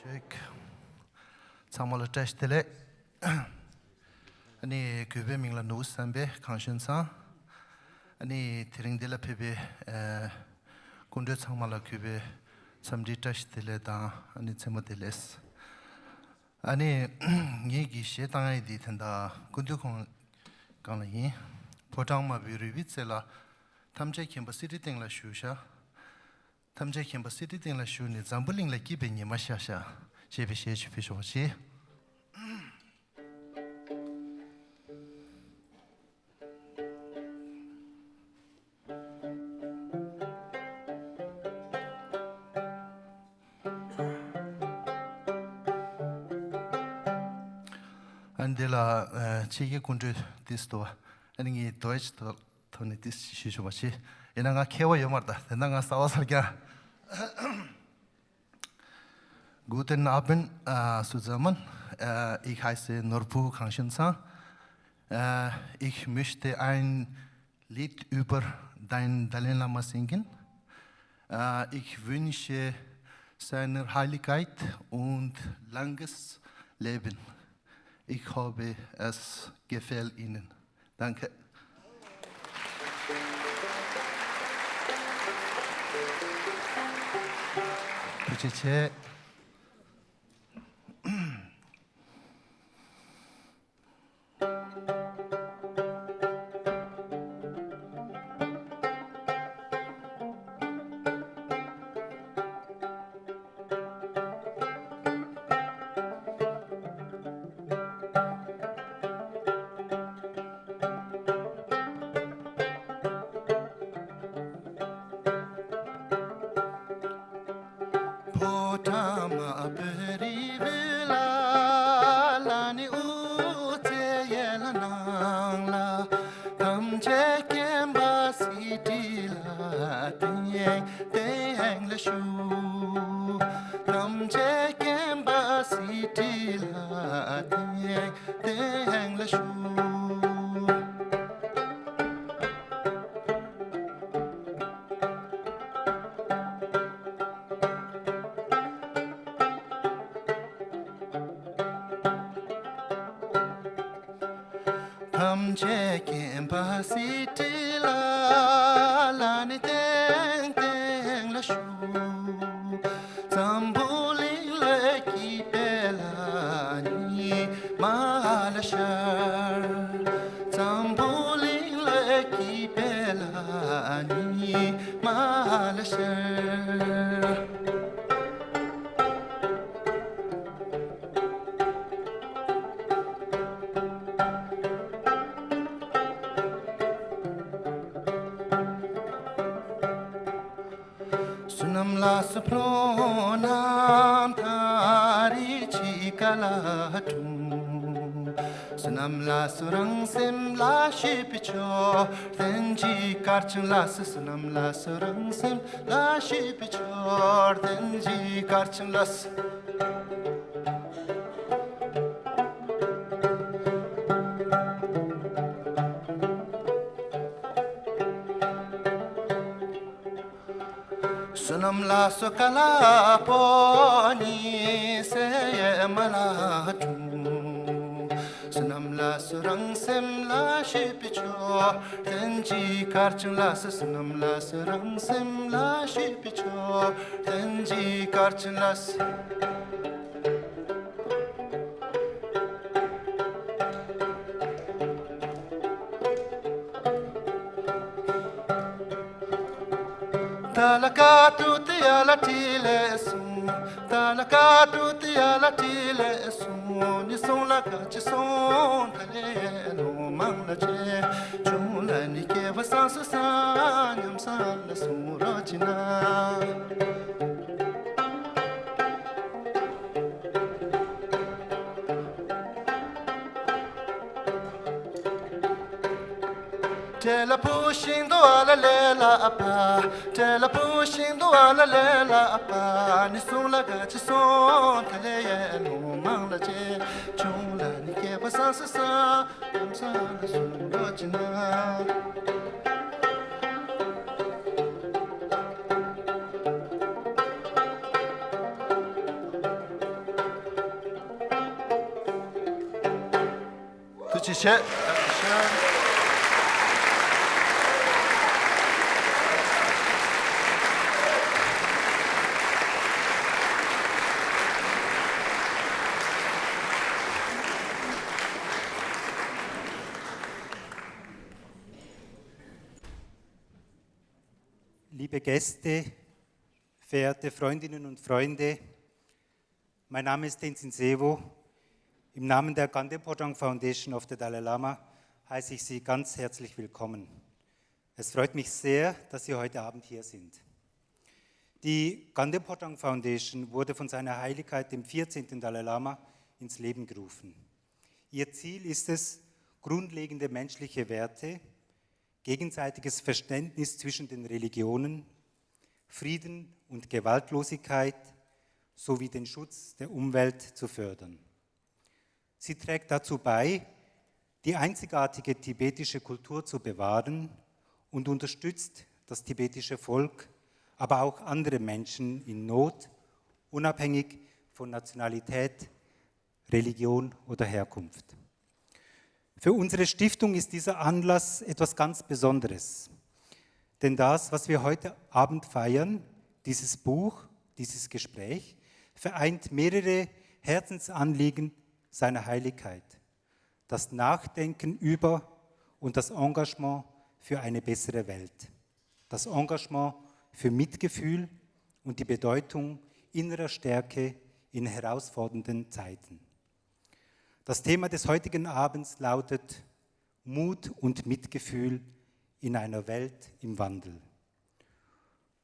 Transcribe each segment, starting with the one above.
Check. Samala testele. Ani kübe mingla nus sambe conscience. Ani tiringdela pebe kunde samala kübe samdi testele da ani semodeles. Ani yegi shetangai di thanda kundu kong kana yi potang ma birivitsela tamje kimba city tingla shusha. Tamje kimba city tingla shu ni zambuling la kibe ni mashasha. Shebe shechi fishoshi. Andela chigi kundu disto aningi Deutsch toni dis shishobashi enanga kewa yomarda enanga sawasalga Guten Abend zusammen. Ich heiße Norbu Kangshinsa. Ich möchte ein Lied über dein Dalai Lama singen. Ich wünsche seiner Heiligkeit und langes Leben. Ich hoffe, es gefällt Ihnen. Danke. Bitte. Sunam la surang sim la shi pichor denji karchang las Sunam la sukala poni se malatu Sunam la surang sim la shi pichor denji karchang las sunam la surang sim la shi pichor denji karchang las Talaka tuti ala tile sun Talaka tuti ala tile sun Ni son la kachi son Tale no mangla che Chula ni ke vasan sa sa Nyam sa la sun rachina Tela pushing do ala lela apa Tela pushing do ala lela apa Ni sun la gachi son Tale no mangla che Chula ni ke vasan sa sa Nyam sa la sun rachina 谢谢。Liebe Gäste, verehrte Freundinnen und Freunde, mein Name ist Tenzin Sewo. Im Namen der Gandhi Foundation of the Dalai Lama heiße ich Sie ganz herzlich willkommen. Es freut mich sehr, dass Sie heute Abend hier sind. Die Gandhi Foundation wurde von seiner Heiligkeit, dem 14. Dalai Lama, ins Leben gerufen. Ihr Ziel ist es, grundlegende menschliche Werte, gegenseitiges Verständnis zwischen den Religionen, Frieden und Gewaltlosigkeit sowie den Schutz der Umwelt zu fördern. Sie trägt dazu bei, die einzigartige tibetische Kultur zu bewahren und unterstützt das tibetische Volk, aber auch andere Menschen in Not, unabhängig von Nationalität, Religion oder Herkunft. Für unsere Stiftung ist dieser Anlass etwas ganz Besonderes. Denn das, was wir heute Abend feiern, dieses Buch, dieses Gespräch, vereint mehrere Herzensanliegen seiner Heiligkeit. Das Nachdenken über und das Engagement für eine bessere Welt. Das Engagement für Mitgefühl und die Bedeutung innerer Stärke in herausfordernden Zeiten. Das Thema des heutigen Abends lautet Mut und Mitgefühl in einer Welt im Wandel.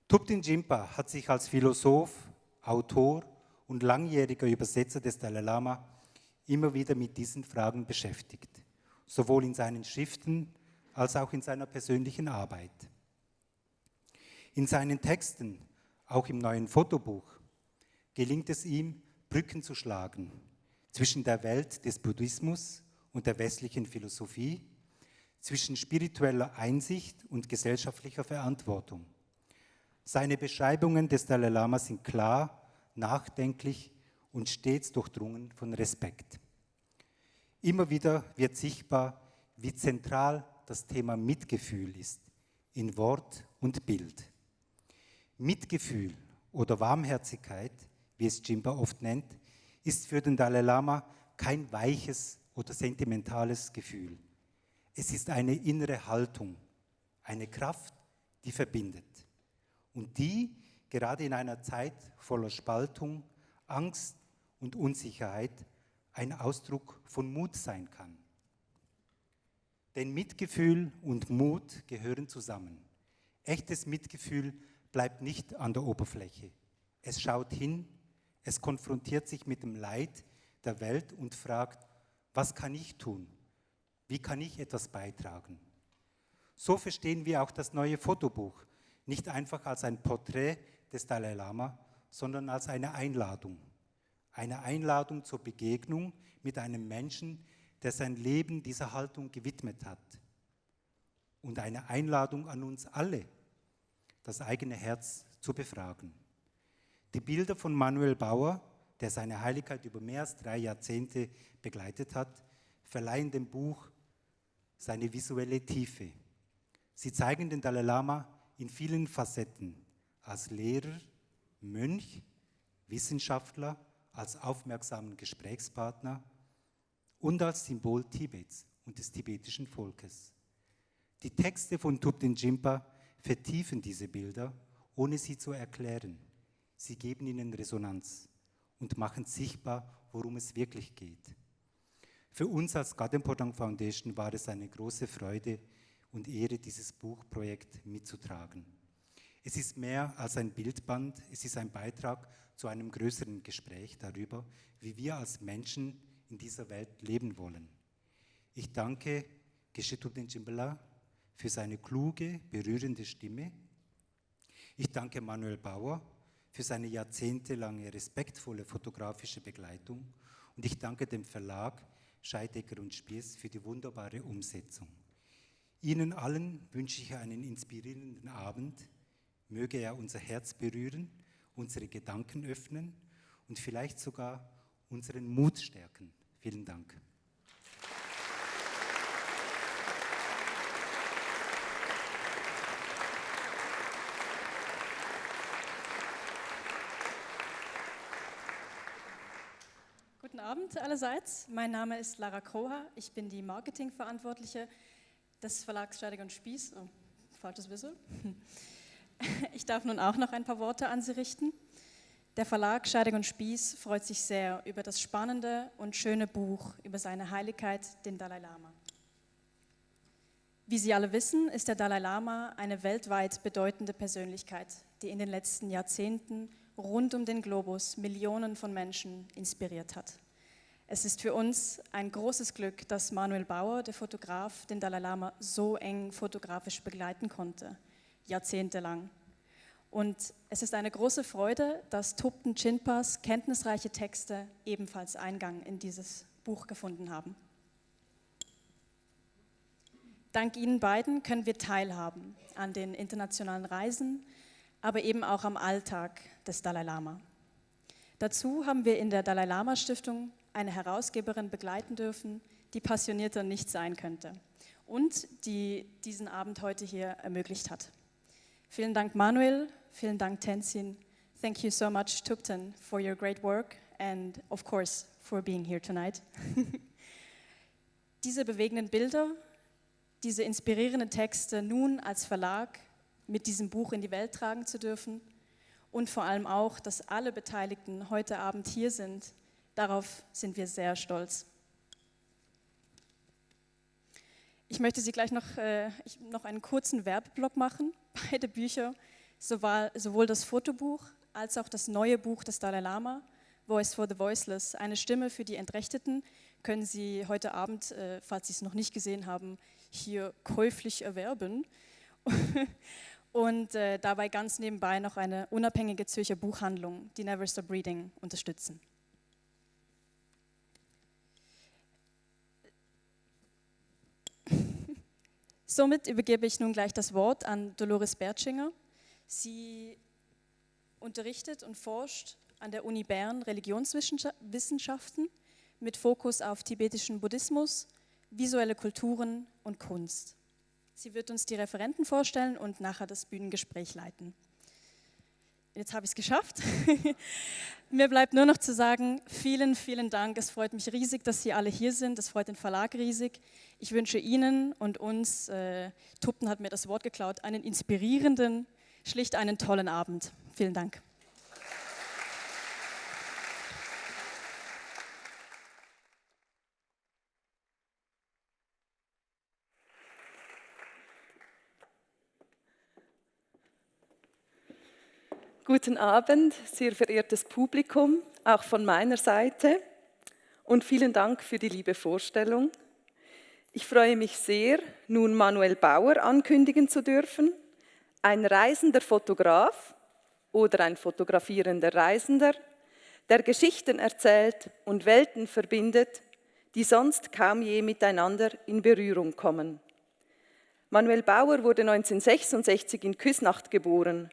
Thupten Jinpa hat sich als Philosoph, Autor und langjähriger Übersetzer des Dalai Lama immer wieder mit diesen Fragen beschäftigt, sowohl in seinen Schriften als auch in seiner persönlichen Arbeit. In seinen Texten, auch im neuen Fotobuch, gelingt es ihm, Brücken zu schlagen zwischen der Welt des Buddhismus und der westlichen Philosophie, zwischen spiritueller Einsicht und gesellschaftlicher Verantwortung. Seine Beschreibungen des Dalai Lama sind klar, nachdenklich und stets durchdrungen von Respekt. Immer wieder wird sichtbar, wie zentral das Thema Mitgefühl ist, in Wort und Bild. Mitgefühl oder Warmherzigkeit, wie es Jinpa oft nennt, ist für den Dalai Lama kein weiches oder sentimentales Gefühl. Es ist eine innere Haltung, eine Kraft, die verbindet und die gerade in einer Zeit voller Spaltung, Angst und Unsicherheit ein Ausdruck von Mut sein kann. Denn Mitgefühl und Mut gehören zusammen. Echtes Mitgefühl bleibt nicht an der Oberfläche. Es schaut hin, es konfrontiert sich mit dem Leid der Welt und fragt, was kann ich tun? Wie kann ich etwas beitragen? So verstehen wir auch das neue Fotobuch, nicht einfach als ein Porträt des Dalai Lama, sondern als eine Einladung. Eine Einladung zur Begegnung mit einem Menschen, der sein Leben dieser Haltung gewidmet hat. Und eine Einladung an uns alle, das eigene Herz zu befragen. Die Bilder von Manuel Bauer, der seine Heiligkeit über mehr als 3 Jahrzehnte begleitet hat, verleihen dem Buch seine visuelle Tiefe. Sie zeigen den Dalai Lama in vielen Facetten, als Lehrer, Mönch, Wissenschaftler, als aufmerksamen Gesprächspartner und als Symbol Tibets und des tibetischen Volkes. Die Texte von Thupten Jinpa vertiefen diese Bilder, ohne sie zu erklären. Sie geben ihnen Resonanz und machen sichtbar, worum es wirklich geht. Für uns als Gandhi Foundation war es eine große Freude und Ehre, dieses Buchprojekt mitzutragen. Es ist mehr als ein Bildband, es ist ein Beitrag zu einem größeren Gespräch darüber, wie wir als Menschen in dieser Welt leben wollen. Ich danke Geshe Thupten Jinpa für seine kluge, berührende Stimme. Ich danke Manuel Bauer für seine jahrzehntelange respektvolle fotografische Begleitung und ich danke dem Verlag Scheidecker und Spiess für die wunderbare Umsetzung. Ihnen allen wünsche ich einen inspirierenden Abend. Möge er unser Herz berühren, unsere Gedanken öffnen und vielleicht sogar unseren Mut stärken. Vielen Dank. Abend allerseits. Mein Name ist Lara Kroha. Ich bin die Marketingverantwortliche des Verlags Stärke und Spieß. Oh, falsches Wissel. Ich darf nun auch noch ein paar Worte an Sie richten. Der Verlag Stärke und Spieß freut sich sehr über das spannende und schöne Buch über seine Heiligkeit, den Dalai Lama. Wie Sie alle wissen, ist der Dalai Lama eine weltweit bedeutende Persönlichkeit, die in den letzten Jahrzehnten rund um den Globus Millionen von Menschen inspiriert hat. Es ist für uns ein großes Glück, dass Manuel Bauer, der Fotograf, den Dalai Lama so eng fotografisch begleiten konnte, jahrzehntelang. Und es ist eine große Freude, dass Thupten Jinpas kenntnisreiche Texte ebenfalls Eingang in dieses Buch gefunden haben. Dank Ihnen beiden können wir teilhaben an den internationalen Reisen, aber eben auch am Alltag des Dalai Lama. Dazu haben wir in der Dalai Lama Stiftung eine Herausgeberin begleiten dürfen, die passionierter nicht sein könnte und die diesen Abend heute hier ermöglicht hat. Vielen Dank Manuel, vielen Dank Tenzin. Thank you so much Thupten for your great work and of course for being here tonight. Diese bewegenden Bilder, diese inspirierenden Texte nun als Verlag mit diesem Buch in die Welt tragen zu dürfen und vor allem auch, dass alle Beteiligten heute Abend hier sind, darauf sind wir sehr stolz. Ich möchte Sie gleich noch einen kurzen Werbeblock machen. Beide Bücher, sowohl das Fotobuch als auch das neue Buch des Dalai Lama, Voice for the Voiceless, eine Stimme für die Entrechteten, können Sie heute Abend, falls Sie es noch nicht gesehen haben, hier käuflich erwerben. Und dabei ganz nebenbei noch eine unabhängige Zürcher Buchhandlung, die Never Stop Reading, unterstützen. Somit übergebe ich nun gleich das Wort an Dolores Bertschinger. Sie unterrichtet und forscht an der Uni Berne Religionswissenschaften mit Fokus auf tibetischen Buddhismus, visuelle Kulturen und Kunst. Sie wird uns die Referenten vorstellen und nachher das Bühnengespräch leiten. Jetzt habe ich es geschafft. Mir bleibt nur noch zu sagen, vielen, vielen Dank. Es freut mich riesig, dass Sie alle hier sind. Es freut den Verlag riesig. Ich wünsche Ihnen und uns, Thupten hat mir das Wort geklaut, einen inspirierenden, schlicht einen tollen Abend. Vielen Dank. Guten Abend, sehr verehrtes Publikum, auch von meiner Seite und vielen Dank für die liebe Vorstellung. Ich freue mich sehr, nun Manuel Bauer ankündigen zu dürfen, ein reisender Fotograf oder ein fotografierender Reisender, der Geschichten erzählt und Welten verbindet, die sonst kaum je miteinander in Berührung kommen. Manuel Bauer wurde 1966 in Küsnacht geboren,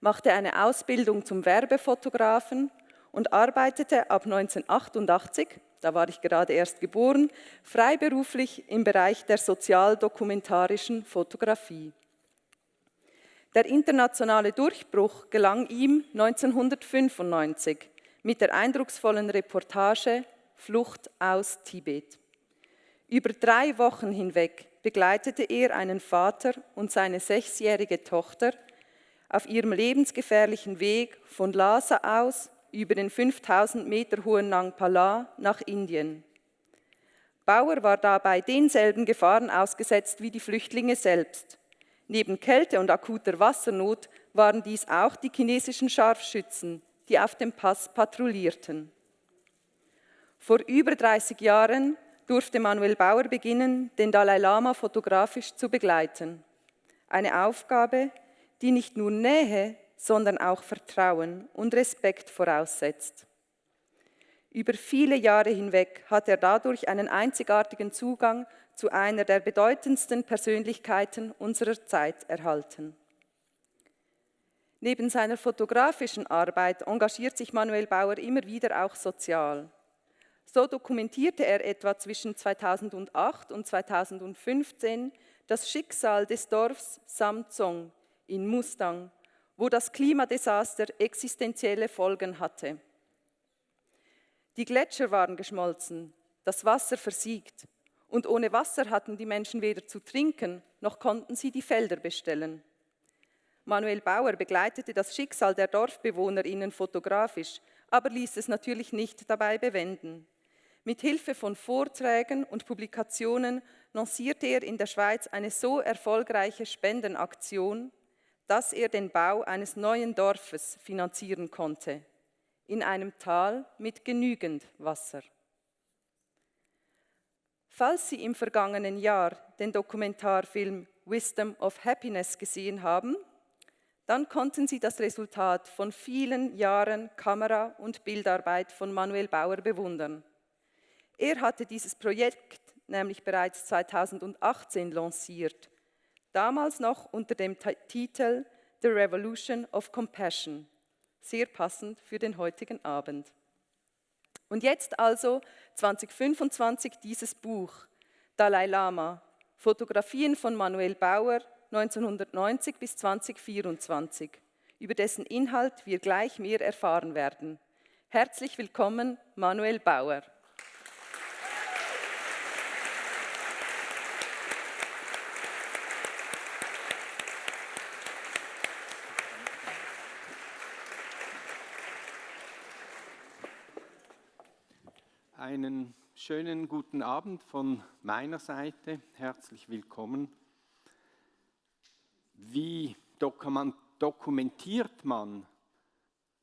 machte eine Ausbildung zum Werbefotografen und arbeitete ab 1988, da war ich gerade erst geboren, freiberuflich im Bereich der sozialdokumentarischen Fotografie. Der internationale Durchbruch gelang ihm 1995 mit der eindrucksvollen Reportage Flucht aus Tibet. Über 3 Wochen hinweg begleitete er einen Vater und seine 6-jährige Tochter auf ihrem lebensgefährlichen Weg von Lhasa aus über den 5000 Meter hohen Nangpa La nach Indien. Bauer war dabei denselben Gefahren ausgesetzt wie die Flüchtlinge selbst. Neben Kälte und akuter Wassernot waren dies auch die chinesischen Scharfschützen, die auf dem Pass patrouillierten. Vor über 30 Jahren durfte Manuel Bauer beginnen, den Dalai Lama fotografisch zu begleiten. Eine Aufgabe, die nicht nur Nähe, sondern auch Vertrauen und Respekt voraussetzt. Über viele Jahre hinweg hat er dadurch einen einzigartigen Zugang zu einer der bedeutendsten Persönlichkeiten unserer Zeit erhalten. Neben seiner fotografischen Arbeit engagiert sich Manuel Bauer immer wieder auch sozial. So dokumentierte er etwa zwischen 2008 und 2015 das Schicksal des Dorfs Samtsong in Mustang, wo das Klimadesaster existenzielle Folgen hatte. Die Gletscher waren geschmolzen, das Wasser versiegt und ohne Wasser hatten die Menschen weder zu trinken, noch konnten sie die Felder bestellen. Manuel Bauer begleitete das Schicksal der DorfbewohnerInnen fotografisch, aber ließ es natürlich nicht dabei bewenden. Mit Hilfe von Vorträgen und Publikationen lancierte er in der Schweiz eine so erfolgreiche Spendenaktion, dass er den Bau eines neuen Dorfes finanzieren konnte, in einem Tal mit genügend Wasser. Falls Sie im vergangenen Jahr den Dokumentarfilm Wisdom of Happiness gesehen haben, dann konnten Sie das Resultat von vielen Jahren Kamera- und Bildarbeit von Manuel Bauer bewundern. Er hatte dieses Projekt nämlich bereits 2018 lanciert, damals noch unter dem Titel The Revolution of Compassion, sehr passend für den heutigen Abend. Und jetzt also 2025 dieses Buch, Dalai Lama, Fotografien von Manuel Bauer, 1990 bis 2024, über dessen Inhalt wir gleich mehr erfahren werden. Herzlich willkommen, Manuel Bauer. Einen schönen guten Abend von meiner Seite. Herzlich willkommen. Wie dokumentiert man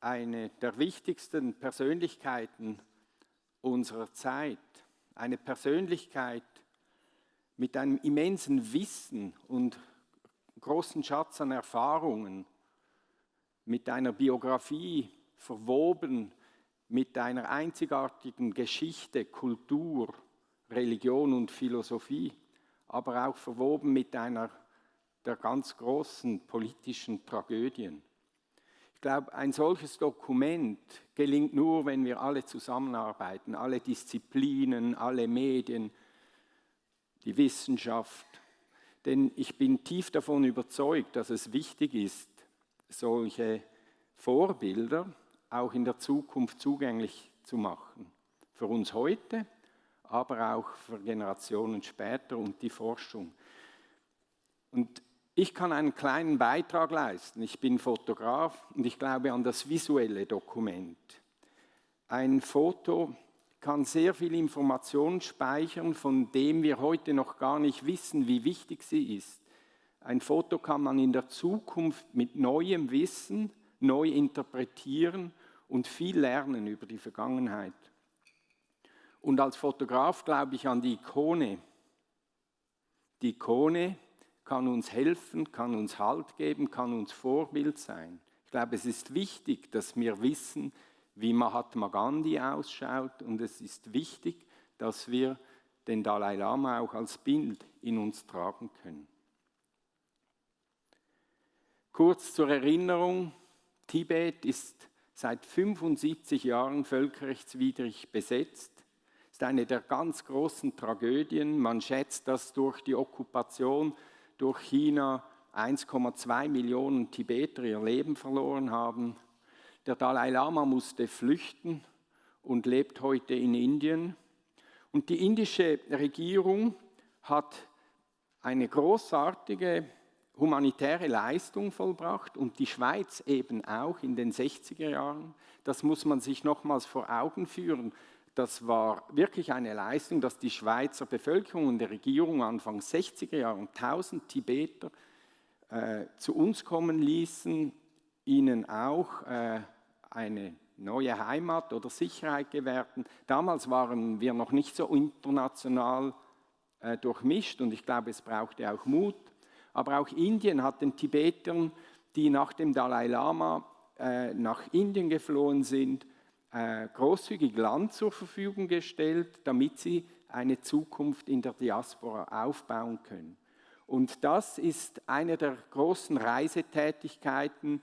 eine der wichtigsten Persönlichkeiten unserer Zeit? Eine Persönlichkeit mit einem immensen Wissen und großen Schatz an Erfahrungen, mit einer Biografie verwoben mit einer einzigartigen Geschichte, Kultur, Religion und Philosophie, aber auch verwoben mit einer der ganz großen politischen Tragödien. Ich glaube, ein solches Dokument gelingt nur, wenn wir alle zusammenarbeiten, alle Disziplinen, alle Medien, die Wissenschaft. Denn ich bin tief davon überzeugt, dass es wichtig ist, solche Vorbilder auch in der Zukunft zugänglich zu machen. Für uns heute, aber auch für Generationen später und die Forschung. Und ich kann einen kleinen Beitrag leisten. Ich bin Fotograf und ich glaube an das visuelle Dokument. Ein Foto kann sehr viel Information speichern, von dem wir heute noch gar nicht wissen, wie wichtig sie ist. Ein Foto kann man in der Zukunft mit neuem Wissen neu interpretieren und viel lernen über die Vergangenheit. Und als Fotograf glaube ich an die Ikone. Die Ikone kann uns helfen, kann uns Halt geben, kann uns Vorbild sein. Ich glaube, es ist wichtig, dass wir wissen, wie Mahatma Gandhi ausschaut, und es ist wichtig, dass wir den Dalai Lama auch als Bild in uns tragen können. Kurz zur Erinnerung, Tibet ist seit 75 Jahren völkerrechtswidrig besetzt. Das ist eine der ganz großen Tragödien. Man schätzt, dass durch die Okkupation durch China 1,2 Millionen Tibeter ihr Leben verloren haben. Der Dalai Lama musste flüchten und lebt heute in Indien. Und die indische Regierung hat eine großartige humanitäre Leistung vollbracht und die Schweiz eben auch in den 60er Jahren. Das muss man sich nochmals vor Augen führen. Das war wirklich eine Leistung, dass die Schweizer Bevölkerung und die Regierung Anfang 60er Jahre 1000 Tibeter zu uns kommen ließen, ihnen auch eine neue Heimat oder Sicherheit gewährten. Damals waren wir noch nicht so international durchmischt und ich glaube, es brauchte auch Mut. Aber auch Indien hat den Tibetern, die nach dem Dalai Lama nach Indien geflohen sind, großzügig Land zur Verfügung gestellt, damit sie eine Zukunft in der Diaspora aufbauen können. Und das ist eine der großen Reisetätigkeiten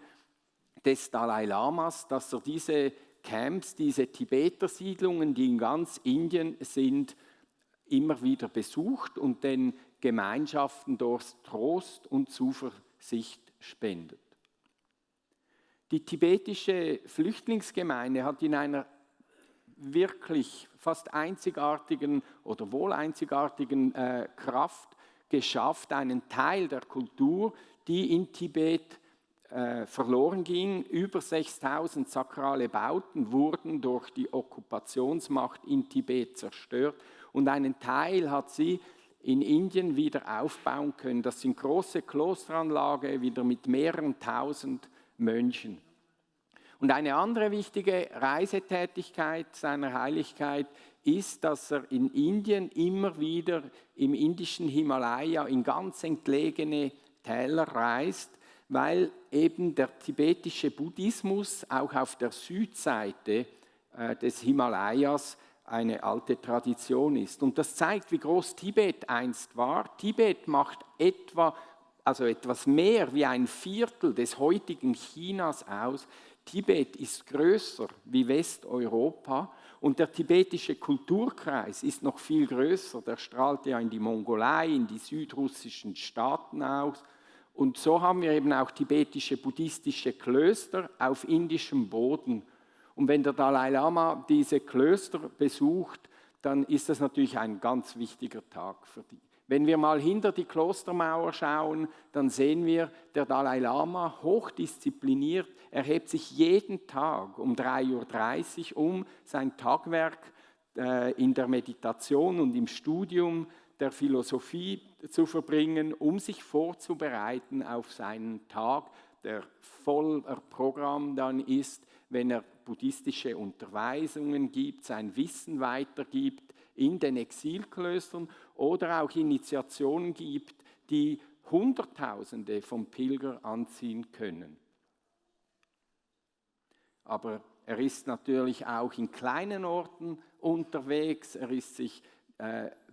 des Dalai Lamas, dass er diese Camps, diese Tibeter-Siedlungen, die in ganz Indien sind, immer wieder besucht und den Gemeinschaften dort Trost und Zuversicht spendet. Die tibetische Flüchtlingsgemeinde hat in einer wirklich fast einzigartigen oder wohl einzigartigen Kraft geschafft, einen Teil der Kultur, die in Tibet verloren ging. Über 6000 sakrale Bauten wurden durch die Okkupationsmacht in Tibet zerstört und einen Teil hat sie in Indien wieder aufbauen können. Das sind große Klosteranlagen, wieder mit mehreren tausend Mönchen. Und eine andere wichtige Reisetätigkeit seiner Heiligkeit ist, dass er in Indien immer wieder im indischen Himalaya in ganz entlegene Täler reist, weil eben der tibetische Buddhismus auch auf der Südseite des Himalayas eine alte Tradition ist. Und das zeigt, wie groß Tibet einst war. Tibet macht etwas mehr wie ein Viertel des heutigen Chinas aus. Tibet ist größer wie Westeuropa und der tibetische Kulturkreis ist noch viel größer. Der strahlt ja in die Mongolei, in die südrussischen Staaten aus. Und so haben wir eben auch tibetische buddhistische Klöster auf indischem Boden. Und wenn der Dalai Lama diese Klöster besucht, dann ist das natürlich ein ganz wichtiger Tag für die. Wenn wir mal hinter die Klostermauer schauen, dann sehen wir, der Dalai Lama, hochdiszipliniert, erhebt sich jeden Tag um 3:30 Uhr, um sein Tagwerk in der Meditation und im Studium der Philosophie zu verbringen, um sich vorzubereiten auf seinen Tag, der voller Programm dann ist, wenn er buddhistische Unterweisungen gibt, sein Wissen weitergibt in den Exilklöstern oder auch Initiationen gibt, die Hunderttausende von Pilgern anziehen können. Aber er ist natürlich auch in kleinen Orten unterwegs, er ist sich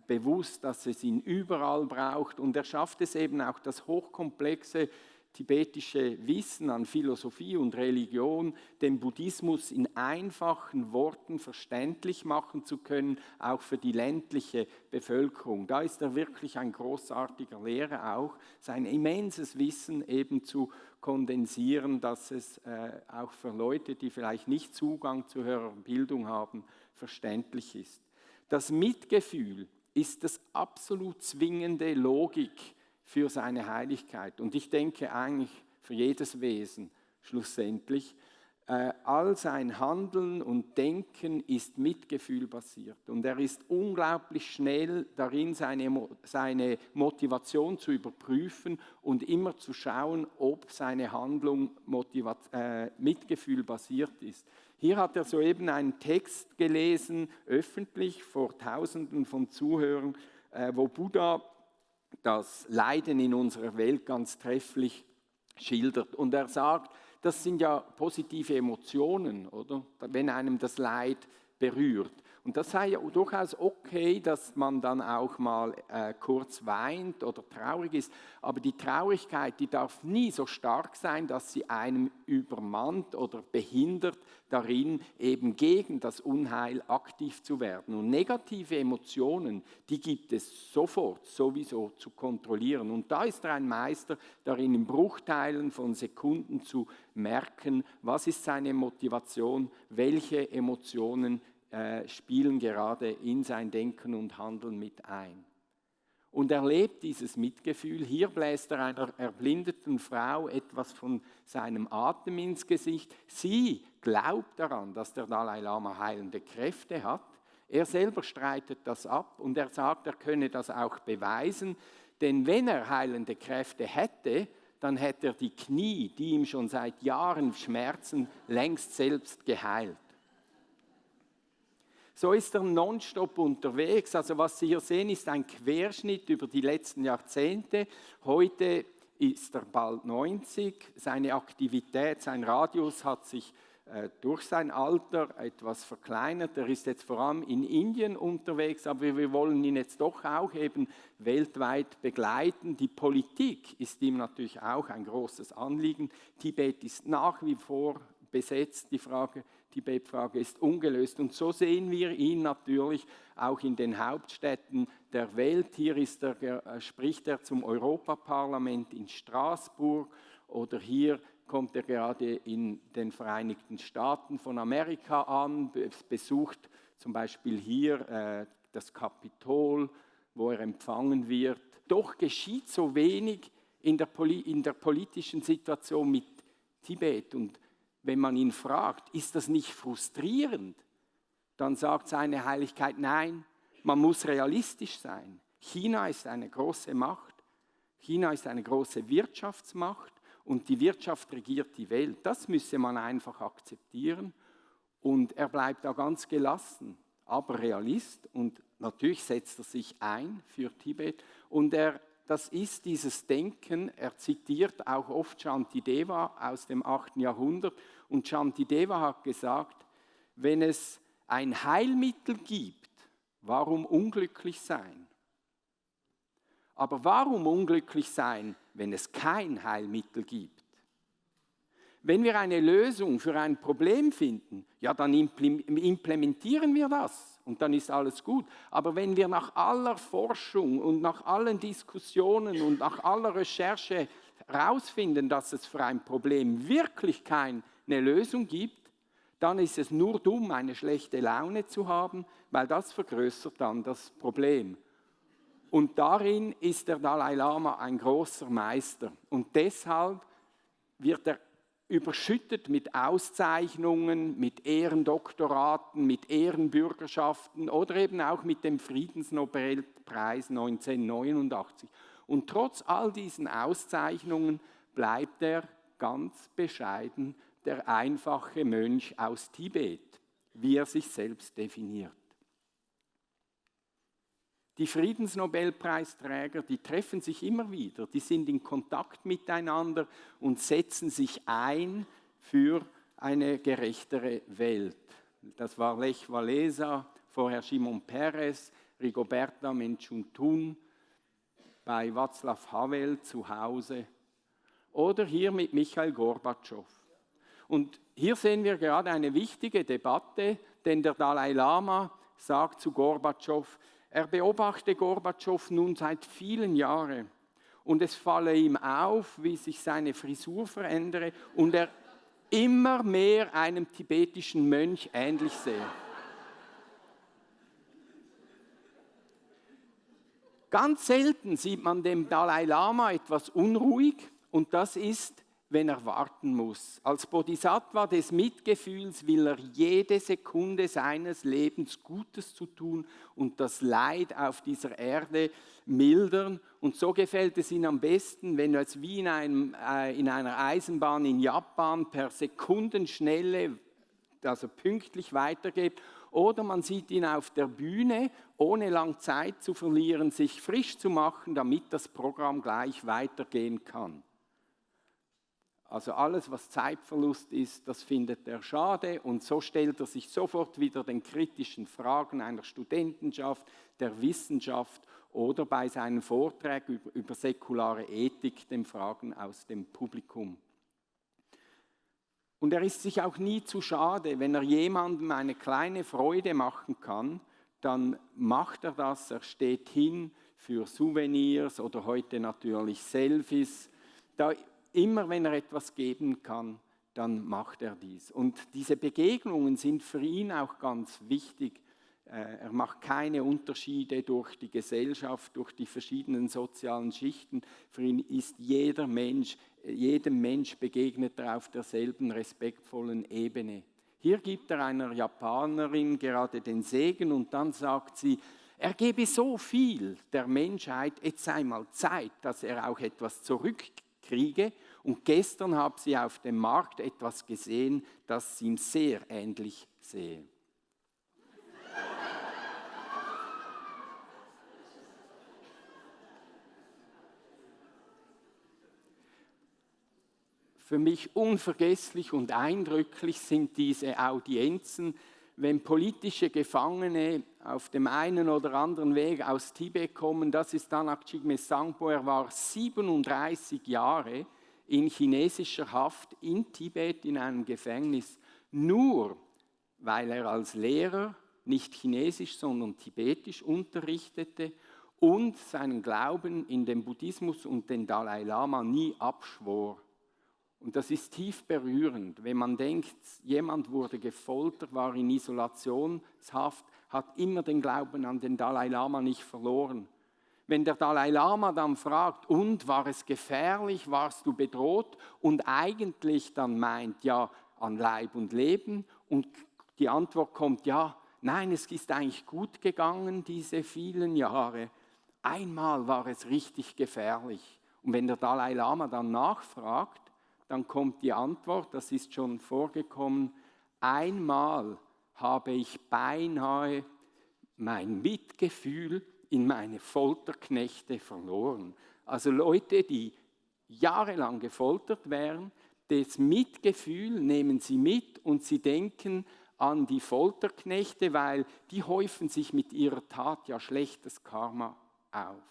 bewusst, dass es ihn überall braucht und er schafft es eben auch, das hochkomplexe tibetische Wissen an Philosophie und Religion, den Buddhismus in einfachen Worten verständlich machen zu können, auch für die ländliche Bevölkerung. Da ist er wirklich ein großartiger Lehrer auch, sein immenses Wissen eben zu kondensieren, dass es auch für Leute, die vielleicht nicht Zugang zu höherer Bildung haben, verständlich ist. Das Mitgefühl ist das absolut zwingende Logik für seine Heiligkeit. Und ich denke eigentlich für jedes Wesen schlussendlich, all sein Handeln und Denken ist Mitgefühl basiert. Und er ist unglaublich schnell darin, seine Motivation zu überprüfen und immer zu schauen, ob seine Handlung Mitgefühl basiert ist. Hier hat er soeben einen Text gelesen, öffentlich vor Tausenden von Zuhörern, wo Buddha das Leiden in unserer Welt ganz trefflich schildert. Und er sagt, das sind ja positive Emotionen, oder? Wenn einem das Leid berührt. Und das sei ja durchaus okay, dass man dann auch mal kurz weint oder traurig ist. Aber die Traurigkeit, die darf nie so stark sein, dass sie einem übermannt oder behindert darin, eben gegen das Unheil aktiv zu werden. Und negative Emotionen, die gibt es sofort sowieso zu kontrollieren. Und da ist er ein Meister darin, in Bruchteilen von Sekunden zu merken, was ist seine Motivation, welche Emotionen spielen gerade in sein Denken und Handeln mit ein. Und er lebt dieses Mitgefühl. Hier bläst er einer erblindeten Frau etwas von seinem Atem ins Gesicht. Sie glaubt daran, dass der Dalai Lama heilende Kräfte hat. Er selber streitet das ab und er sagt, er könne das auch beweisen. Denn wenn er heilende Kräfte hätte, dann hätte er die Knie, die ihm schon seit Jahren schmerzen, längst selbst geheilt. So ist er nonstop unterwegs. Also was Sie hier sehen, ist ein Querschnitt über die letzten Jahrzehnte. Heute ist er bald 90. Seine Aktivität, sein Radius hat sich durch sein Alter etwas verkleinert. Er ist jetzt vor allem in Indien unterwegs, aber wir wollen ihn jetzt doch auch eben weltweit begleiten. Die Politik ist ihm natürlich auch ein großes Anliegen. Tibet ist nach wie vor besetzt, die Tibet-Frage ist ungelöst. Und so sehen wir ihn natürlich auch in den Hauptstädten der Welt. Hier spricht er zum Europaparlament in Straßburg oder hier kommt er gerade in den Vereinigten Staaten von Amerika an, besucht zum Beispiel hier das Kapitol, wo er empfangen wird. Doch geschieht so wenig in der politischen Situation mit Tibet. Und wenn man ihn fragt, ist das nicht frustrierend? Dann sagt seine Heiligkeit, nein, man muss realistisch sein. China ist eine große Macht, China ist eine große Wirtschaftsmacht und die Wirtschaft regiert die Welt. Das müsse man einfach akzeptieren und er bleibt da ganz gelassen, aber Realist und natürlich setzt er sich ein für Tibet und das ist dieses Denken, er zitiert auch oft Shantideva aus dem 8. Jahrhundert und Shantideva hat gesagt, wenn es ein Heilmittel gibt, warum unglücklich sein? Aber warum unglücklich sein, wenn es kein Heilmittel gibt? Wenn wir eine Lösung für ein Problem finden, ja, dann implementieren wir das und dann ist alles gut. Aber wenn wir nach aller Forschung und nach allen Diskussionen und nach aller Recherche herausfinden, dass es für ein Problem wirklich keine Lösung gibt, dann ist es nur dumm, eine schlechte Laune zu haben, weil das vergrößert dann das Problem. Und darin ist der Dalai Lama ein großer Meister. Und deshalb wird er überschüttet mit Auszeichnungen, mit Ehrendoktoraten, mit Ehrenbürgerschaften oder eben auch mit dem Friedensnobelpreis 1989. Und trotz all diesen Auszeichnungen bleibt er ganz bescheiden der einfache Mönch aus Tibet, wie er sich selbst definiert. Die Friedensnobelpreisträger, die treffen sich immer wieder, die sind in Kontakt miteinander und setzen sich ein für eine gerechtere Welt. Das war Lech Walesa, vorher Shimon Peres, Rigoberta Menchú, bei Václav Havel zu Hause oder hier mit Michail Gorbatschow. Und hier sehen wir gerade eine wichtige Debatte, denn der Dalai Lama sagt zu Gorbatschow, er beobachte Gorbatschow nun seit vielen Jahren und es falle ihm auf, wie sich seine Frisur verändere und er immer mehr einem tibetischen Mönch ähnlich sehe. Ganz selten sieht man dem Dalai Lama etwas unruhig und das ist, wenn er warten muss. Als Bodhisattva des Mitgefühls will er jede Sekunde seines Lebens Gutes zu tun und das Leid auf dieser Erde mildern. Und so gefällt es ihm am besten, wenn es wie in einer Eisenbahn in Japan per Sekundenschnelle, also pünktlich weitergeht. Oder man sieht ihn auf der Bühne, ohne lang Zeit zu verlieren, sich frisch zu machen, damit das Programm gleich weitergehen kann. Also alles, was Zeitverlust ist, das findet er schade und so stellt er sich sofort wieder den kritischen Fragen einer Studentenschaft, der Wissenschaft oder bei seinen Vorträgen über säkulare Ethik den Fragen aus dem Publikum. Und er ist sich auch nie zu schade, wenn er jemandem eine kleine Freude machen kann, dann macht er das, er steht hin für Souvenirs oder heute natürlich Selfies. Immer wenn er etwas geben kann, dann macht er dies. Und diese Begegnungen sind für ihn auch ganz wichtig. Er macht keine Unterschiede durch die Gesellschaft, durch die verschiedenen sozialen Schichten. Für ihn ist jedem Mensch begegnet er auf derselben respektvollen Ebene. Hier gibt er einer Japanerin gerade den Segen und dann sagt sie, er gebe so viel der Menschheit, jetzt sei mal Zeit, dass er auch etwas zurückkriege. Und gestern habe sie auf dem Markt etwas gesehen, das ihm sehr ähnlich sehe. Für mich unvergesslich und eindrücklich sind diese Audienzen, wenn politische Gefangene auf dem einen oder anderen Weg aus Tibet kommen. Das ist Tanak Chigme Sangpo, er war 37 Jahre in chinesischer Haft in Tibet in einem Gefängnis, nur weil er als Lehrer nicht Chinesisch, sondern Tibetisch unterrichtete und seinen Glauben in den Buddhismus und den Dalai Lama nie abschwor. Und das ist tief berührend, wenn man denkt, jemand wurde gefoltert, war in Isolationshaft, hat immer den Glauben an den Dalai Lama nicht verloren. Wenn der Dalai Lama dann fragt, und war es gefährlich, warst du bedroht? Und eigentlich dann meint, ja, an Leib und Leben. Und die Antwort kommt, ja, nein, es ist eigentlich gut gegangen, diese vielen Jahre. Einmal war es richtig gefährlich. Und wenn der Dalai Lama dann nachfragt, dann kommt die Antwort, das ist schon vorgekommen, einmal habe ich beinahe mein Mitgefühl in meine Folterknechte verloren. Also Leute, die jahrelang gefoltert werden, das Mitgefühl nehmen sie mit und sie denken an die Folterknechte, weil die häufen sich mit ihrer Tat ja schlechtes Karma auf.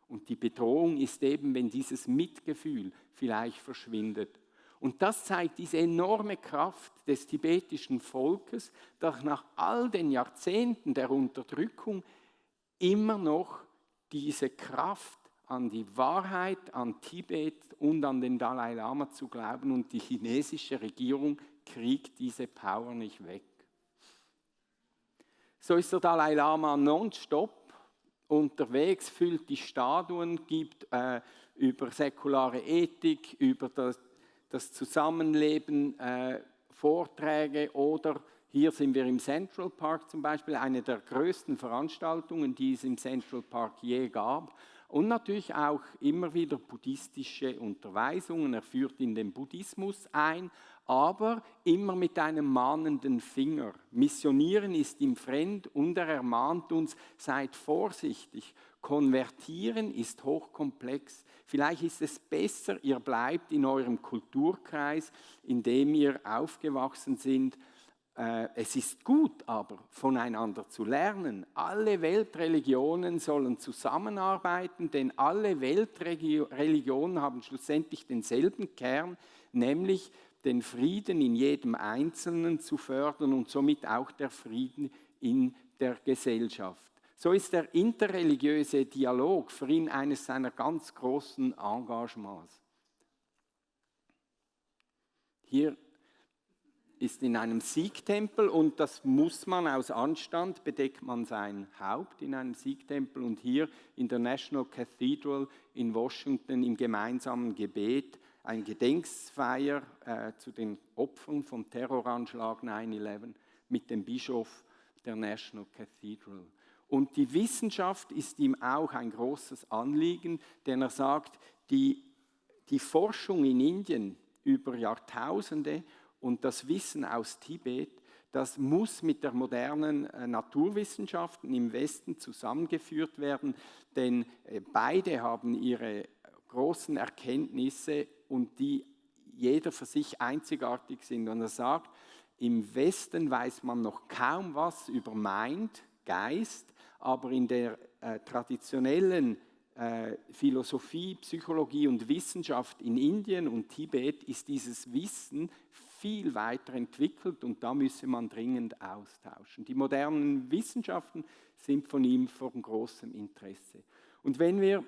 Und die Bedrohung ist eben, wenn dieses Mitgefühl vielleicht verschwindet. Und das zeigt diese enorme Kraft des tibetischen Volkes, das nach all den Jahrzehnten der Unterdrückung immer noch diese Kraft an die Wahrheit, an Tibet und an den Dalai Lama zu glauben. Und die chinesische Regierung kriegt diese Power nicht weg. So ist der Dalai Lama nonstop unterwegs, füllt die Statuen, gibt über säkulare Ethik, über das Zusammenleben Vorträge oder hier sind wir im Central Park zum Beispiel, eine der größten Veranstaltungen, die es im Central Park je gab. Und natürlich auch immer wieder buddhistische Unterweisungen. Er führt in den Buddhismus ein, aber immer mit einem mahnenden Finger. Missionieren ist ihm fremd und er ermahnt uns, seid vorsichtig. Konvertieren ist hochkomplex. Vielleicht ist es besser, ihr bleibt in eurem Kulturkreis, in dem ihr aufgewachsen seid. Es ist gut, aber voneinander zu lernen. Alle Weltreligionen sollen zusammenarbeiten, denn alle Weltreligionen haben schlussendlich denselben Kern, nämlich den Frieden in jedem Einzelnen zu fördern und somit auch der Frieden in der Gesellschaft. So ist der interreligiöse Dialog für ihn eines seiner ganz großen Engagements. Hier ist in einem Sikh-Tempel und das muss man aus Anstand, bedeckt man sein Haupt in einem Sikh-Tempel und hier in der National Cathedral in Washington im gemeinsamen Gebet eine Gedenkfeier zu den Opfern vom Terroranschlag 9/11 mit dem Bischof der National Cathedral. Und die Wissenschaft ist ihm auch ein großes Anliegen, denn er sagt, die Forschung in Indien über Jahrtausende und das Wissen aus Tibet, das muss mit der modernen Naturwissenschaften im Westen zusammengeführt werden, denn beide haben ihre großen Erkenntnisse und die jeder für sich einzigartig sind. Und er sagt, im Westen weiß man noch kaum was über Mind, Geist, aber in der traditionellen Philosophie, Psychologie und Wissenschaft in Indien und Tibet ist dieses Wissen viel weiter entwickelt und da müsse man dringend austauschen. Die modernen Wissenschaften sind von ihm von großem Interesse. Und wenn wir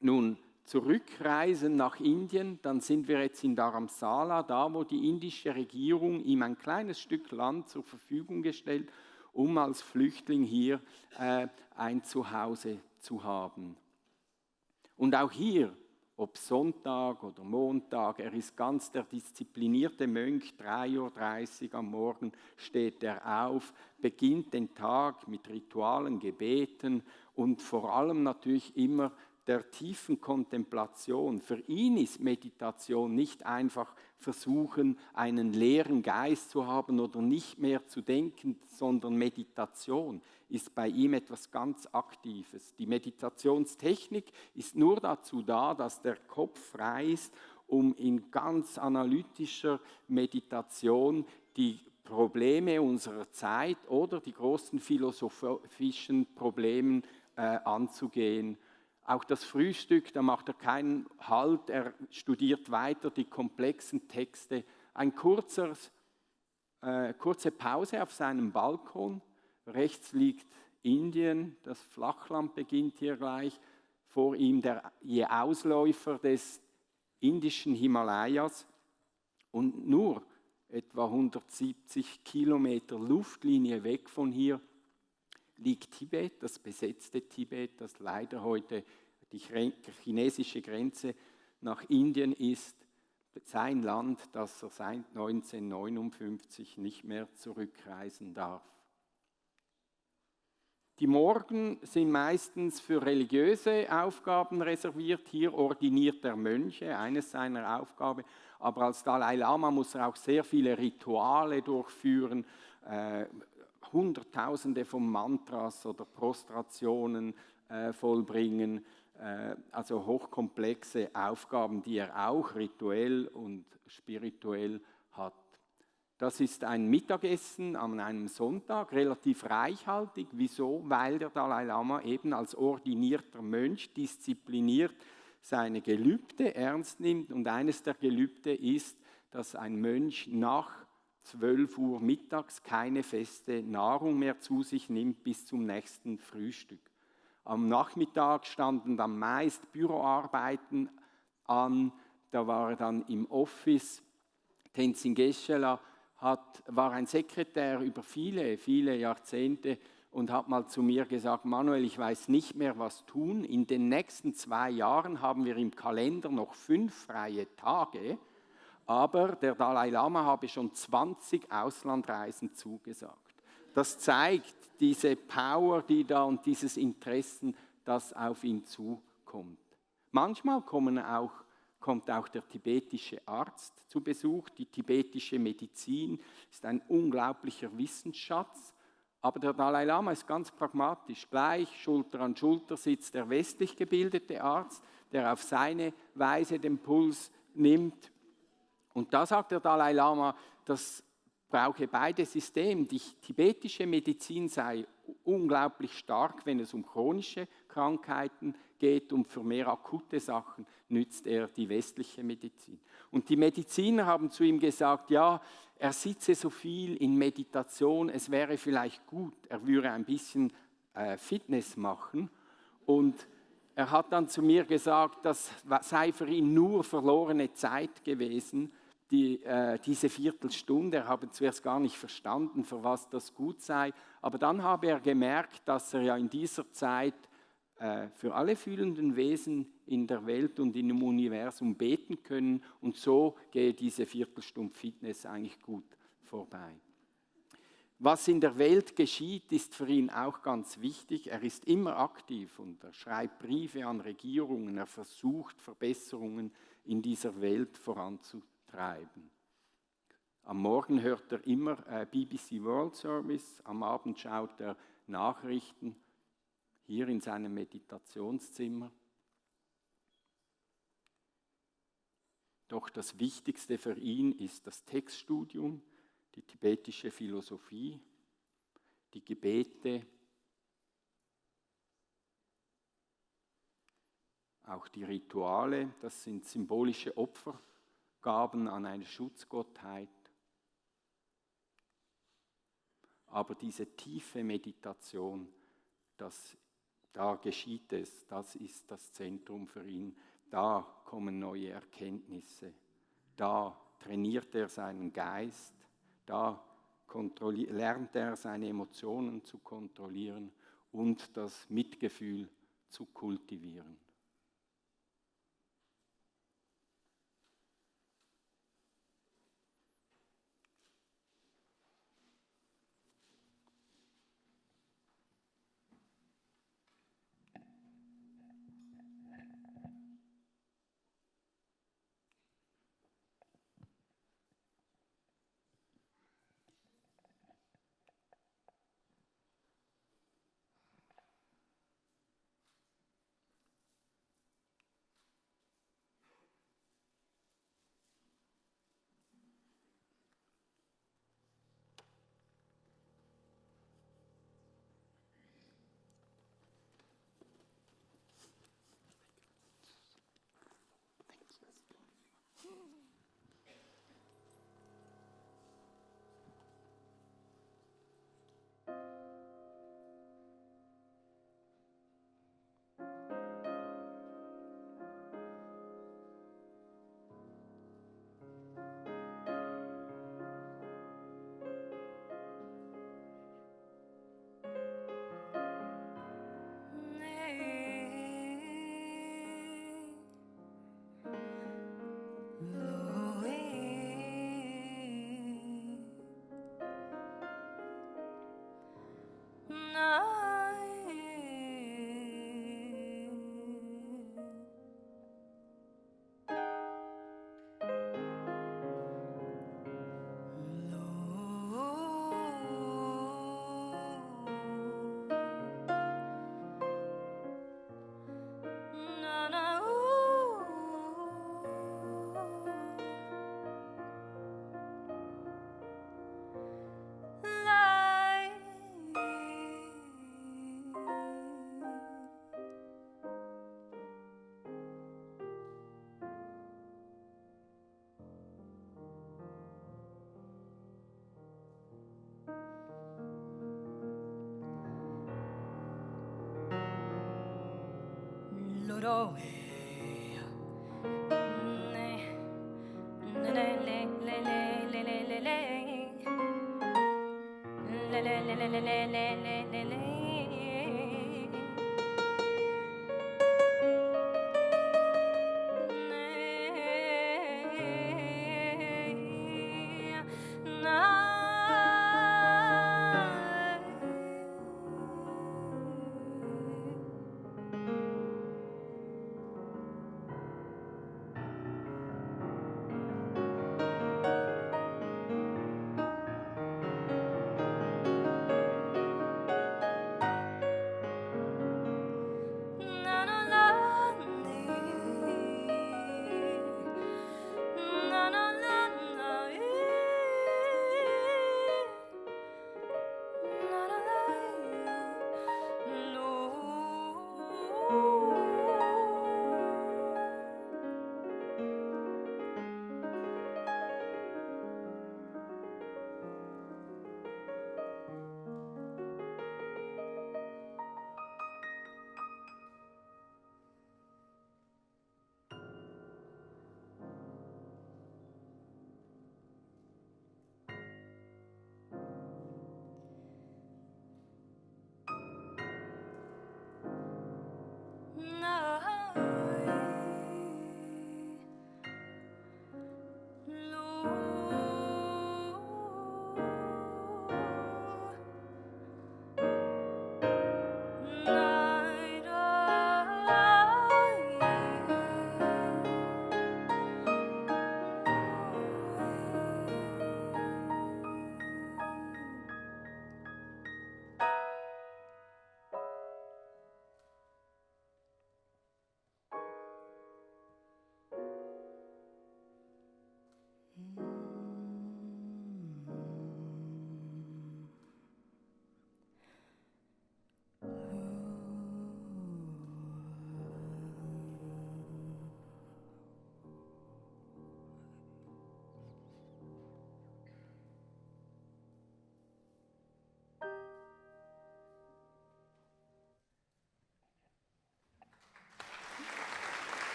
nun zurückreisen nach Indien, dann sind wir jetzt in Dharamsala, da wo die indische Regierung ihm ein kleines Stück Land zur Verfügung gestellt, um als Flüchtling hier ein Zuhause zu haben. Und auch hier, ob Sonntag oder Montag, er ist ganz der disziplinierte Mönch, 3:30 Uhr am Morgen steht er auf, beginnt den Tag mit Ritualen, Gebeten und vor allem natürlich immer der tiefen Kontemplation. Für ihn ist Meditation nicht einfach versuchen, einen leeren Geist zu haben oder nicht mehr zu denken, sondern Meditation ist bei ihm etwas ganz Aktives. Die Meditationstechnik ist nur dazu da, dass der Kopf frei ist, um in ganz analytischer Meditation die Probleme unserer Zeit oder die großen philosophischen Probleme anzugehen. Auch das Frühstück, da macht er keinen Halt, er studiert weiter die komplexen Texte. Eine kurze Pause auf seinem Balkon. Rechts liegt Indien, das Flachland beginnt hier gleich. Vor ihm der Ausläufer des indischen Himalayas. Und nur etwa 170 Kilometer Luftlinie weg von hier liegt Tibet, das besetzte Tibet, das leider heute die chinesische Grenze nach Indien ist, sein Land, das er seit 1959 nicht mehr zurückreisen darf. Die Morgen sind meistens für religiöse Aufgaben reserviert. Hier ordiniert der Mönche, eines seiner Aufgaben. Aber als Dalai Lama muss er auch sehr viele Rituale durchführen, Hunderttausende von Mantras oder Prostrationen vollbringen. Also hochkomplexe Aufgaben, die er auch rituell und spirituell hat. Das ist ein Mittagessen an einem Sonntag, relativ reichhaltig. Wieso? Weil der Dalai Lama eben als ordinierter Mönch diszipliniert seine Gelübde ernst nimmt. Und eines der Gelübde ist, dass ein Mönch nach 12 Uhr mittags keine feste Nahrung mehr zu sich nimmt bis zum nächsten Frühstück. Am Nachmittag standen dann meist Büroarbeiten an, da war er dann im Office. Tenzin Geshe-la war ein Sekretär über viele, viele Jahrzehnte und hat mal zu mir gesagt, Manuel, ich weiß nicht mehr, was tun. In den nächsten 2 Jahren haben wir im Kalender noch 5 freie Tage, aber der Dalai Lama habe schon 20 Auslandreisen zugesagt. Das zeigt diese Power, die da und dieses Interesse, das auf ihn zukommt. Manchmal kommt auch der tibetische Arzt zu Besuch. Die tibetische Medizin ist ein unglaublicher Wissensschatz. Aber der Dalai Lama ist ganz pragmatisch. Gleich Schulter an Schulter sitzt der westlich gebildete Arzt, der auf seine Weise den Puls nimmt. Und da sagt der Dalai Lama, das brauche beide Systeme. Die tibetische Medizin sei unglaublich stark, wenn es um chronische Krankheiten geht, und für mehr akute Sachen nützt er die westliche Medizin. Und die Mediziner haben zu ihm gesagt, ja, er sitze so viel in Meditation, es wäre vielleicht gut, er würde ein bisschen Fitness machen. Und er hat dann zu mir gesagt, das sei für ihn nur verlorene Zeit gewesen, diese Viertelstunde. Er habe zuerst gar nicht verstanden, für was das gut sei, aber dann habe er gemerkt, dass er ja in dieser Zeit für alle fühlenden Wesen in der Welt und in dem Universum beten können, und so gehe diese Viertelstunde Fitness eigentlich gut vorbei. Was in der Welt geschieht, ist für ihn auch ganz wichtig. Er ist immer aktiv und er schreibt Briefe an Regierungen, er versucht Verbesserungen in dieser Welt voranzutreiben. Am Morgen hört er immer BBC World Service, am Abend schaut er Nachrichten, hier in seinem Meditationszimmer. Doch das Wichtigste für ihn ist das Textstudium, die tibetische Philosophie, die Gebete, auch die Rituale, das sind symbolische Opfergaben an eine Schutzgottheit. Aber diese tiefe Meditation, da geschieht es, das ist das Zentrum für ihn. Da kommen neue Erkenntnisse, da trainiert er seinen Geist, da lernt er seine Emotionen zu kontrollieren und das Mitgefühl zu kultivieren.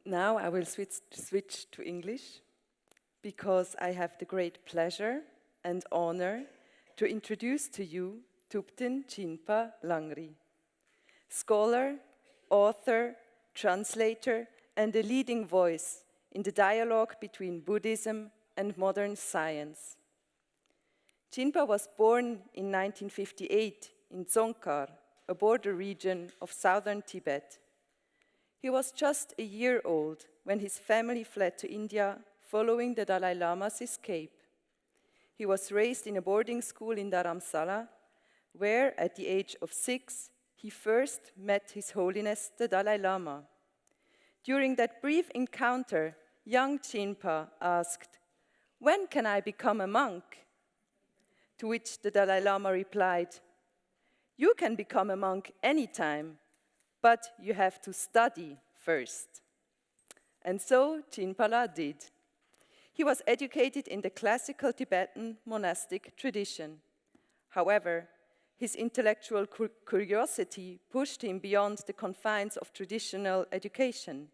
Now I will switch to English because I have the great pleasure and honor to introduce to you Thupten Jinpa Langri, scholar, author, translator, and a leading voice in the dialogue between Buddhism and modern science. Jinpa was born in 1958 in Dzongkar, a border region of southern Tibet. He was just a year old when his family fled to India following the Dalai Lama's escape. He was raised in a boarding school in Dharamsala, where at the age of 6, he first met His Holiness the Dalai Lama. During that brief encounter, young Jinpa asked, "When can I become a monk?" To which the Dalai Lama replied, "You can become a monk anytime, but you have to study first." And so Jinpa did. He was educated in the classical Tibetan monastic tradition. However, his intellectual curiosity pushed him beyond the confines of traditional education.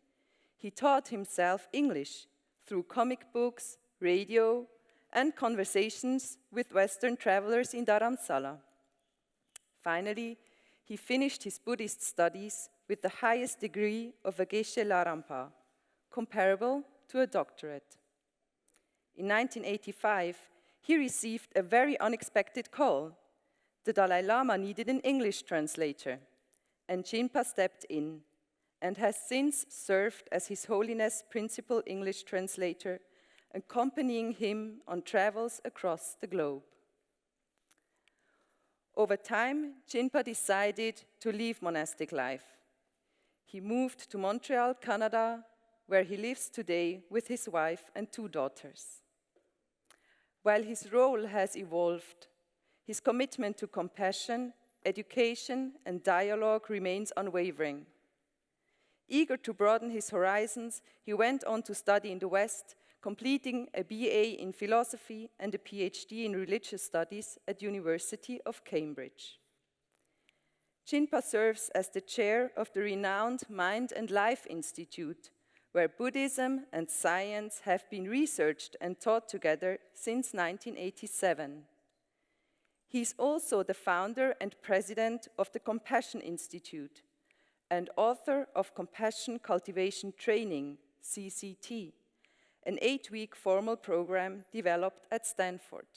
He taught himself English through comic books, radio, and conversations with Western travelers in Dharamsala. Finally, he finished his Buddhist studies with the highest degree of a Geshe Larampa, comparable to a doctorate. In 1985, he received a very unexpected call. The Dalai Lama needed an English translator, and Jinpa stepped in and has since served as His Holiness' principal English translator, accompanying him on travels across the globe. Over time, Jinpa decided to leave monastic life. He moved to Montreal, Canada, where he lives today with his wife and 2 daughters. While his role has evolved, his commitment to compassion, education, and dialogue remains unwavering. Eager to broaden his horizons, he went on to study in the West, completing a BA in philosophy and a PhD in religious studies at University of Cambridge. Jinpa serves as the chair of the renowned Mind and Life Institute, where Buddhism and science have been researched and taught together since 1987. He is also the founder and president of the Compassion Institute and author of Compassion Cultivation Training, CCT, an 8-week formal program developed at Stanford.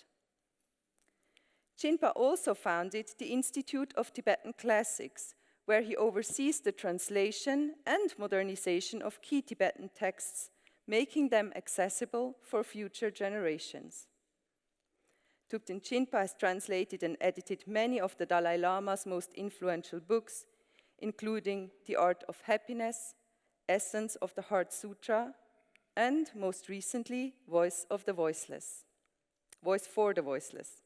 Jinpa also founded the Institute of Tibetan Classics, where he oversees the translation and modernization of key Tibetan texts, making them accessible for future generations. Thupten Jinpa has translated and edited many of the Dalai Lama's most influential books, including The Art of Happiness, Essence of the Heart Sutra, and most recently, Voice for the Voiceless.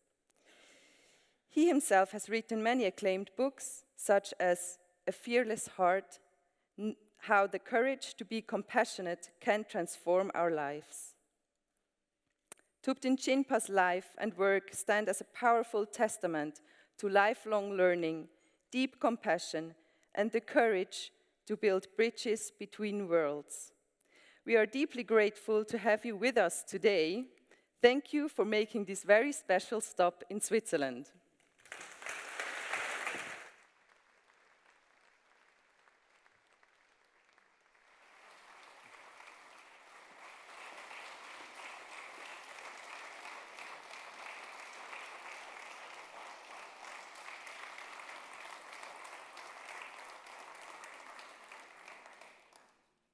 He himself has written many acclaimed books, such as A Fearless Heart, How the Courage to be Compassionate Can Transform Our Lives. Thupten Jinpa's life and work stand as a powerful testament to lifelong learning, deep compassion, and the courage to build bridges between worlds. We are deeply grateful to have you with us today. Thank you for making this very special stop in Switzerland.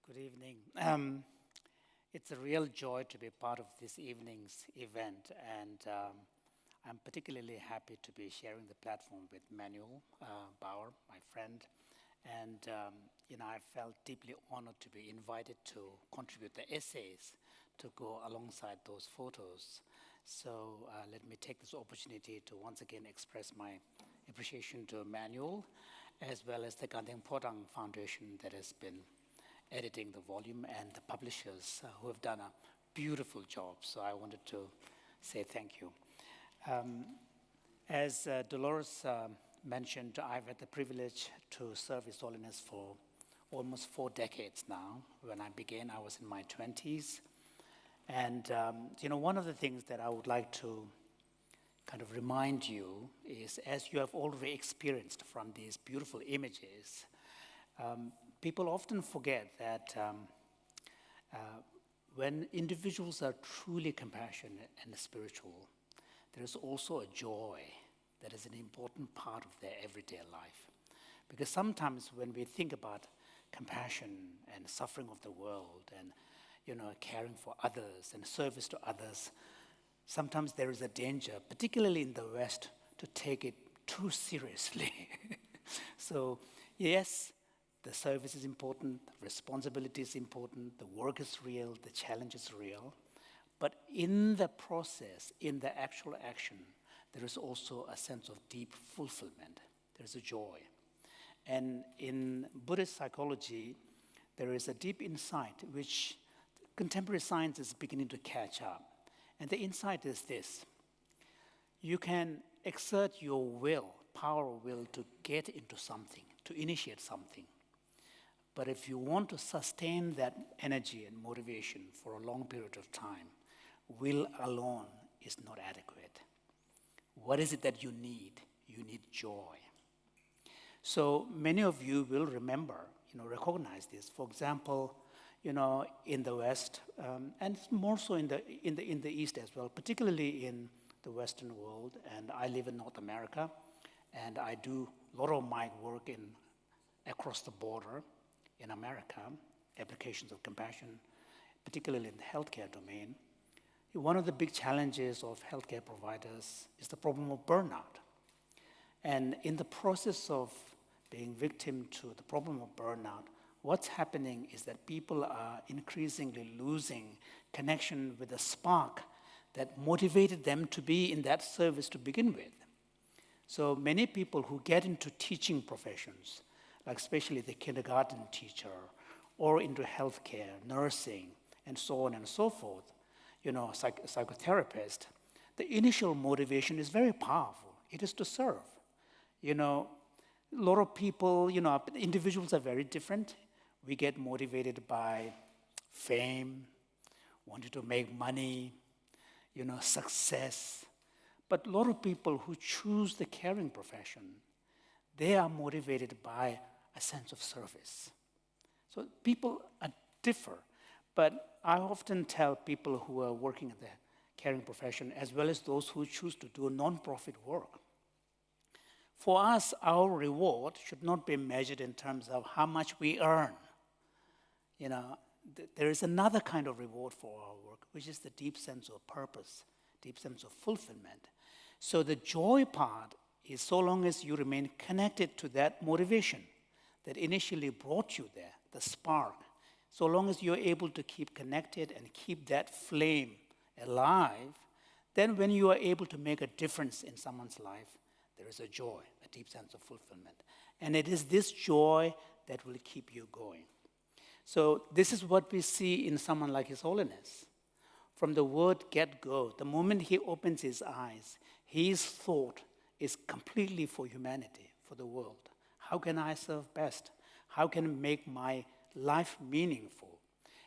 Good evening. It's a real joy to be part of this evening's event, and I'm particularly happy to be sharing the platform with Manuel Bauer, my friend, and I felt deeply honored to be invited to contribute the essays to go alongside those photos. So let me take this opportunity to once again express my appreciation to Manuel, as well as the Gandeng Podang Foundation that has been editing the volume, and the publishers who have done a beautiful job. So I wanted to say thank you. As Dolores mentioned, I've had the privilege to serve His Holiness for almost 4 decades now. When I began, I was in my 20s. And one of the things that I would like to kind of remind you is, as you have already experienced from these beautiful images, people often forget that when individuals are truly compassionate and spiritual, there is also a joy that is an important part of their everyday life. Because sometimes when we think about compassion and suffering of the world and caring for others and service to others, sometimes there is a danger, particularly in the West, to take it too seriously. So yes, the service is important, the responsibility is important, the work is real, the challenge is real. But in the process, in the actual action, there is also a sense of deep fulfillment. There's a joy. And in Buddhist psychology, there is a deep insight which contemporary science is beginning to catch up. And the insight is this: you can exert your will, power of will, to get into something, to initiate something. But if you want to sustain that energy and motivation for a long period of time, will alone is not adequate. What is it that you need? You need joy. So many of you will remember, recognize this. For example, in the West, and more so in the East as well, particularly in the Western world, and I live in North America, and I do a lot of my work across the border in America, applications of compassion, particularly in the healthcare domain. One of the big challenges of healthcare providers is the problem of burnout. And in the process of being victim to the problem of burnout, what's happening is that people are increasingly losing connection with the spark that motivated them to be in that service to begin with. So many people who get into teaching professions, like especially the kindergarten teacher, or into healthcare, nursing, and so on and so forth, psychotherapist, the initial motivation is very powerful. It is to serve. A lot of people, individuals are very different. We get motivated by fame, wanting to make money, success. But a lot of people who choose the caring profession, they are motivated by a sense of service. So people differ. But I often tell people who are working in the caring profession, as well as those who choose to do non-profit work, for us, our reward should not be measured in terms of how much we earn. There is another kind of reward for our work, which is the deep sense of purpose, deep sense of fulfillment. So the joy part is so long as you remain connected to that motivation that initially brought you there, the spark, so long as you're able to keep connected and keep that flame alive, then when you are able to make a difference in someone's life, there is a joy, a deep sense of fulfillment. And it is this joy that will keep you going. So this is what we see in someone like His Holiness. From the word get-go, the moment he opens his eyes, his thought is completely for humanity, for the world. How can I serve best? How can I make my life meaningful?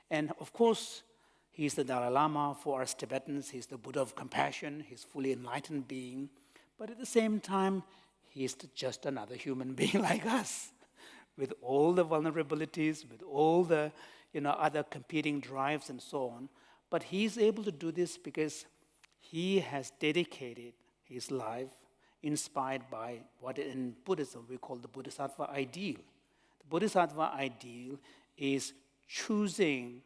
And of course, he's the Dalai Lama. For us Tibetans, he's the Buddha of compassion. He's fully enlightened being. But at the same time, he's just another human being like us, with all the vulnerabilities, with all the other competing drives and so on. But he's able to do this because he has dedicated his life inspired by what in Buddhism we call the Bodhisattva ideal. The Bodhisattva ideal is choosing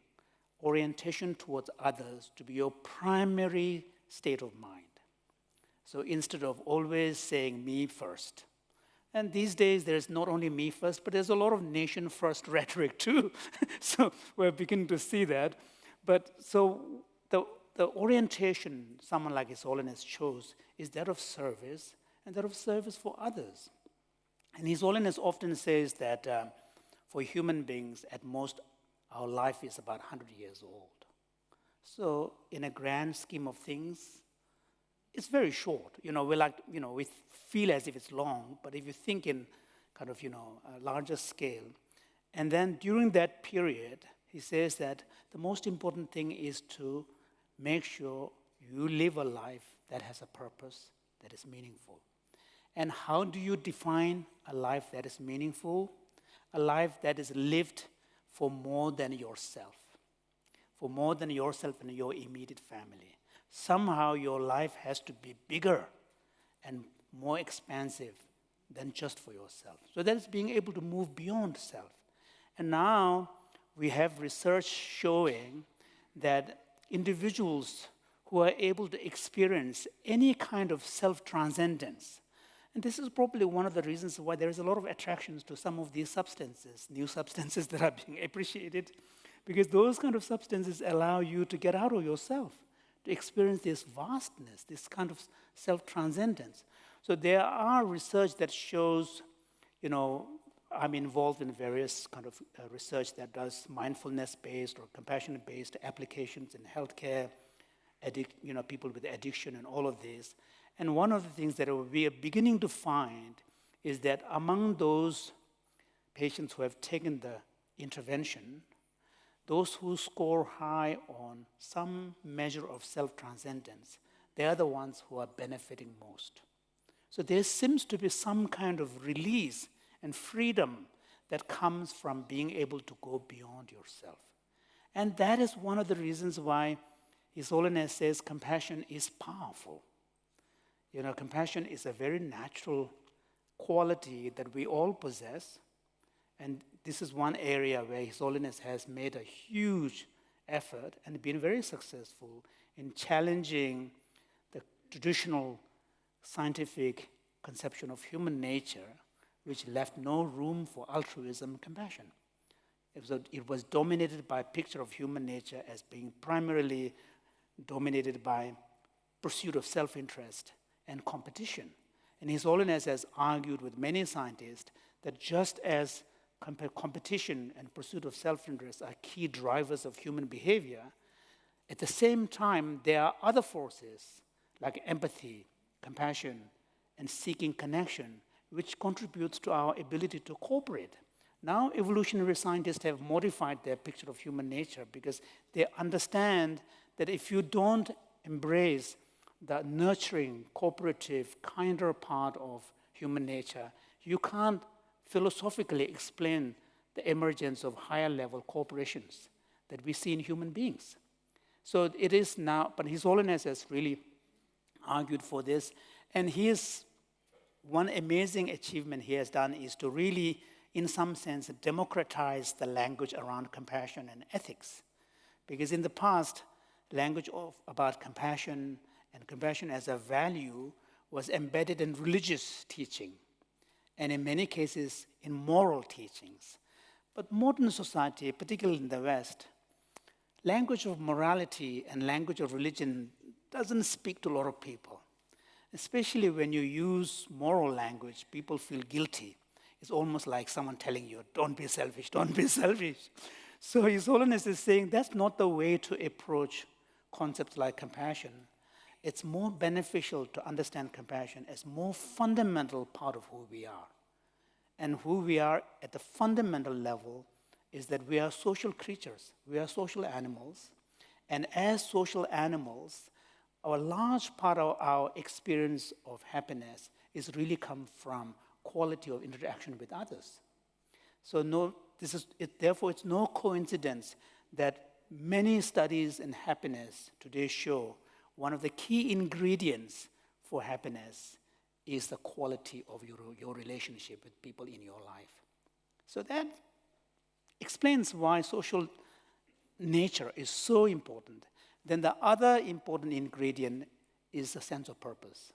orientation towards others to be your primary state of mind. So instead of always saying me first. And these days there's not only me first, but there's a lot of nation first rhetoric too. So we're beginning to see that. But so the orientation someone like His Holiness chose is that of service, and that of service for others. And His Holiness often says that for human beings, at most, our life is about 100 years old. So in a grand scheme of things, it's very short. We feel as if it's long, but if you think in kind of, a larger scale, and then during that period, he says that the most important thing is to make sure you live a life that has a purpose, that is meaningful. And how do you define a life that is meaningful? A life that is lived for more than yourself, for more than yourself and your immediate family. Somehow your life has to be bigger and more expansive than just for yourself. So that is being able to move beyond self. And now we have research showing that individuals who are able to experience any kind of self-transcendence, and this is probably one of the reasons why there is a lot of attractions to some of these substances, new substances that are being appreciated, because those kind of substances allow you to get out of yourself, to experience this vastness, this kind of self-transcendence. So there are research that shows, I'm involved in various kind of research that does mindfulness-based or compassionate-based applications in healthcare, people with addiction and all of this. And one of the things that we are beginning to find is that among those patients who have taken the intervention, those who score high on some measure of self-transcendence, they are the ones who are benefiting most. So there seems to be some kind of release and freedom that comes from being able to go beyond yourself. And that is one of the reasons why His Holiness says compassion is powerful. Compassion is a very natural quality that we all possess. And this is one area where His Holiness has made a huge effort and been very successful in challenging the traditional scientific conception of human nature which left no room for altruism and compassion. It was dominated by a picture of human nature as being primarily dominated by pursuit of self-interest and competition. And His Holiness has argued with many scientists that just as competition and pursuit of self-interest are key drivers of human behavior, at the same time, there are other forces like empathy, compassion, and seeking connection, which contributes to our ability to cooperate. Now, evolutionary scientists have modified their picture of human nature because they understand that if you don't embrace the nurturing, cooperative, kinder part of human nature, you can't philosophically explain the emergence of higher level corporations that we see in human beings. So it is now, but His Holiness has really argued for this, and one amazing achievement he has done is to really, in some sense, democratize the language around compassion and ethics. Because in the past, language about compassion and compassion as a value was embedded in religious teaching, and in many cases in moral teachings. But modern society, particularly in the West, language of morality and language of religion doesn't speak to a lot of people. Especially when you use moral language, people feel guilty. It's almost like someone telling you, don't be selfish, don't be selfish. So His Holiness is saying that's not the way to approach concepts like compassion. It's more beneficial to understand compassion as more fundamental part of who we are. And who we are at the fundamental level is that we are social creatures. We are social animals. And as social animals, a large part of our experience of happiness is really come from quality of interaction with others. So therefore, it's no coincidence that many studies in happiness today show one of the key ingredients for happiness is the quality of your relationship with people in your life. So that explains why social nature is so important. Then the other important ingredient is a sense of purpose.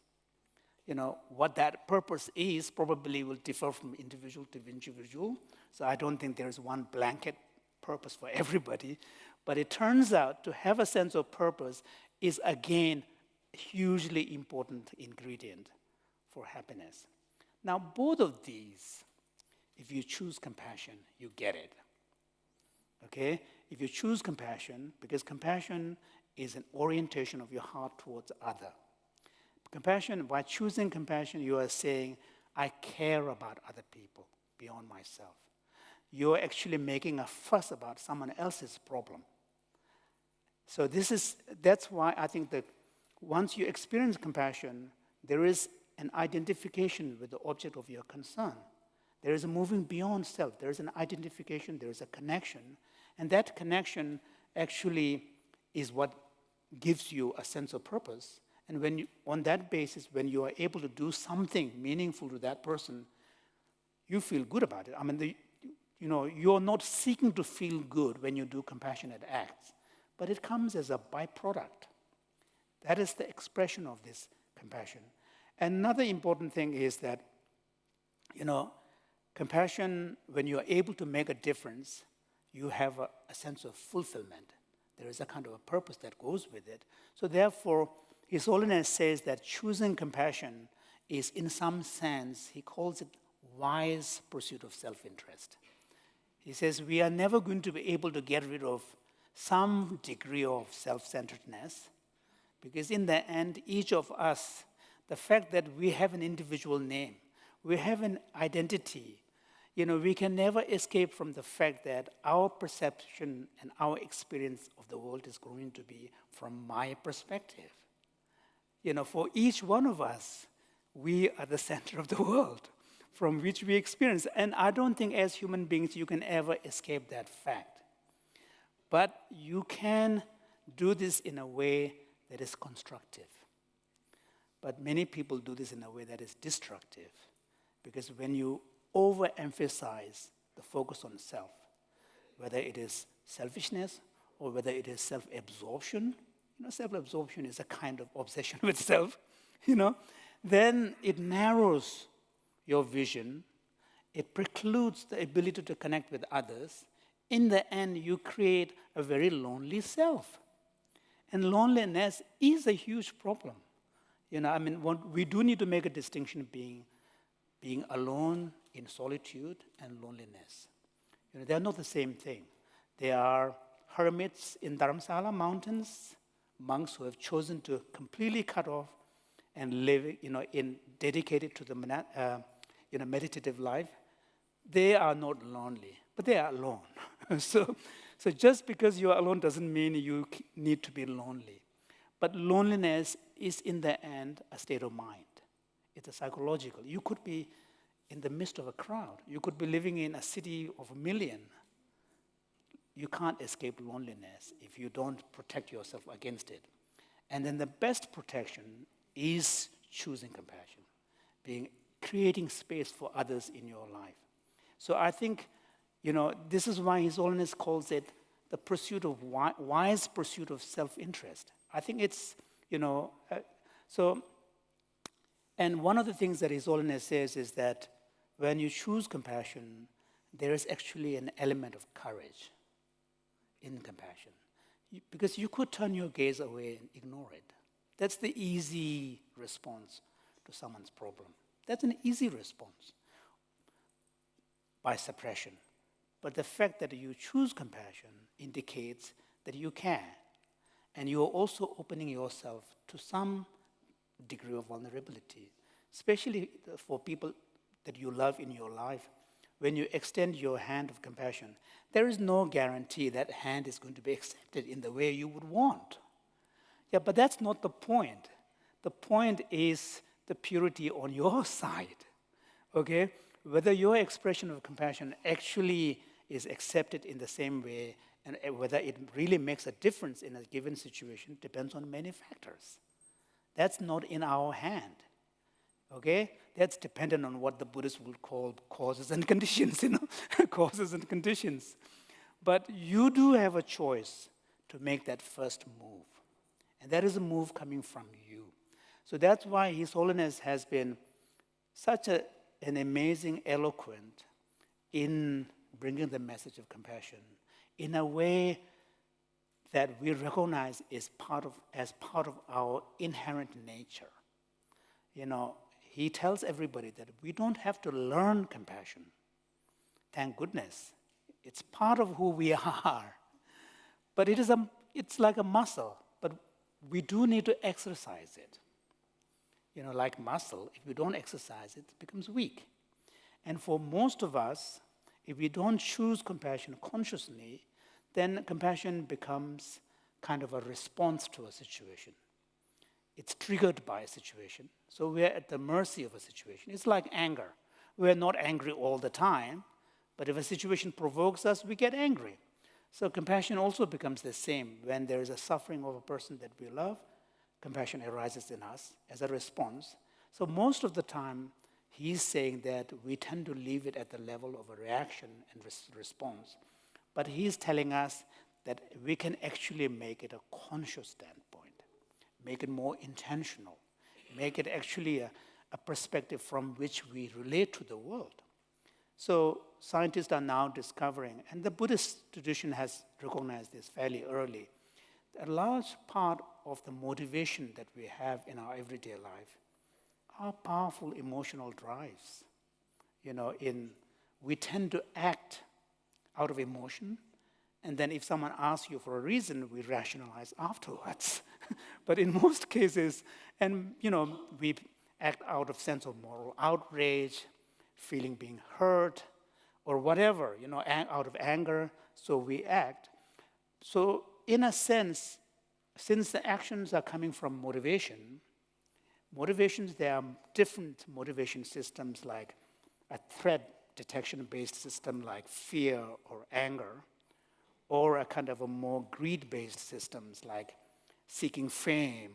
What that purpose is probably will differ from individual to individual. So I don't think there's one blanket purpose for everybody. But it turns out to have a sense of purpose is, again, a hugely important ingredient for happiness. Now, both of these, if you choose compassion, you get it. Okay? If you choose compassion, because compassion is an orientation of your heart towards other. Compassion, by choosing compassion, you are saying, I care about other people beyond myself. You're actually making a fuss about someone else's problem. So that's why I think that once you experience compassion, there is an identification with the object of your concern. There is a moving beyond self. There is an identification, there is a connection. And that connection actually is what gives you a sense of purpose. And on that basis, when you are able to do something meaningful to that person, you feel good about it. I mean, you're not seeking to feel good when you do compassionate acts, but it comes as a byproduct. That is the expression of this compassion. Another important thing is that, compassion, when you are able to make a difference, you have a sense of fulfillment. There is a kind of a purpose that goes with it. So therefore, His Holiness says that choosing compassion is, in some sense, he calls it wise pursuit of self-interest. He says we are never going to be able to get rid of some degree of self-centeredness, because in the end, each of us, the fact that we have an individual name, we have an identity, we can never escape from the fact that our perception and our experience of the world is going to be from my perspective. For each one of us, we are the center of the world from which we experience. And I don't think as human beings you can ever escape that fact. But you can do this in a way that is constructive. But many people do this in a way that is destructive. Because when you overemphasize the focus on self, whether it is selfishness or whether it is self-absorption, self-absorption is a kind of obsession with self, then it narrows your vision. It precludes the ability to connect with others. In the end, you create a very lonely self. And loneliness is a huge problem. We do need to make a distinction being alone in solitude and loneliness. They're not the same thing. They are hermits in Dharamsala mountains, monks who have chosen to completely cut off and live, dedicated to the meditative life. They are not lonely, but they are alone. So just because you are alone doesn't mean you need to be lonely. But loneliness is, in the end, a state of mind. It's a psychological. You could be in the midst of a crowd. You could be living in a city of 1 million. You can't escape loneliness if you don't protect yourself against it. And then the best protection is choosing compassion, creating space for others in your life. So I think, this is why His Holiness calls it the pursuit of wise pursuit of self-interest. I think it's, and one of the things that His Holiness says is that when you choose compassion, there is actually an element of courage in compassion. Because you could turn your gaze away and ignore it. That's the easy response to someone's problem. That's an easy response by suppression. But the fact that you choose compassion indicates that you care. And you're also opening yourself to some degree of vulnerability, especially for people that you love in your life. When you extend your hand of compassion, there is no guarantee that hand is going to be accepted in the way you would want. Yeah, but that's not the point. The point is the purity on your side, okay? Whether your expression of compassion actually is accepted in the same way and whether it really makes a difference in a given situation depends on many factors. That's not in our hand, okay? That's dependent on what the Buddhists would call causes and conditions, causes and conditions. But you do have a choice to make that first move. And that is a move coming from you. So that's why His Holiness has been such an amazing eloquent in bringing the message of compassion in a way that we recognize as part of our inherent nature. He tells everybody that we don't have to learn compassion. Thank goodness. It's part of who we are. But it's like a muscle, but we do need to exercise it. Like muscle, if we don't exercise it, it becomes weak. And for most of us, if we don't choose compassion consciously, then compassion becomes kind of a response to a situation. It's triggered by a situation. So we're at the mercy of a situation. It's like anger. We're not angry all the time, but if a situation provokes us, we get angry. So compassion also becomes the same. When there is a suffering of a person that we love, compassion arises in us as a response. So most of the time, he's saying that we tend to leave it at the level of a reaction and response. But he's telling us that we can actually make it a conscious standpoint, make it more intentional, make it actually a perspective from which we relate to the world. So scientists are now discovering, and the Buddhist tradition has recognized this fairly early, a large part of the motivation that we have in our everyday life are powerful emotional drives. We tend to act out of emotion, and then if someone asks you for a reason, we rationalize afterwards. But in most cases, we act out of sense of moral outrage, feeling being hurt, or whatever, out of anger, so we act. So in a sense, since the actions are coming from motivations, there are different motivation systems like a threat detection-based system like fear or anger, or a kind of a more greed-based systems like seeking fame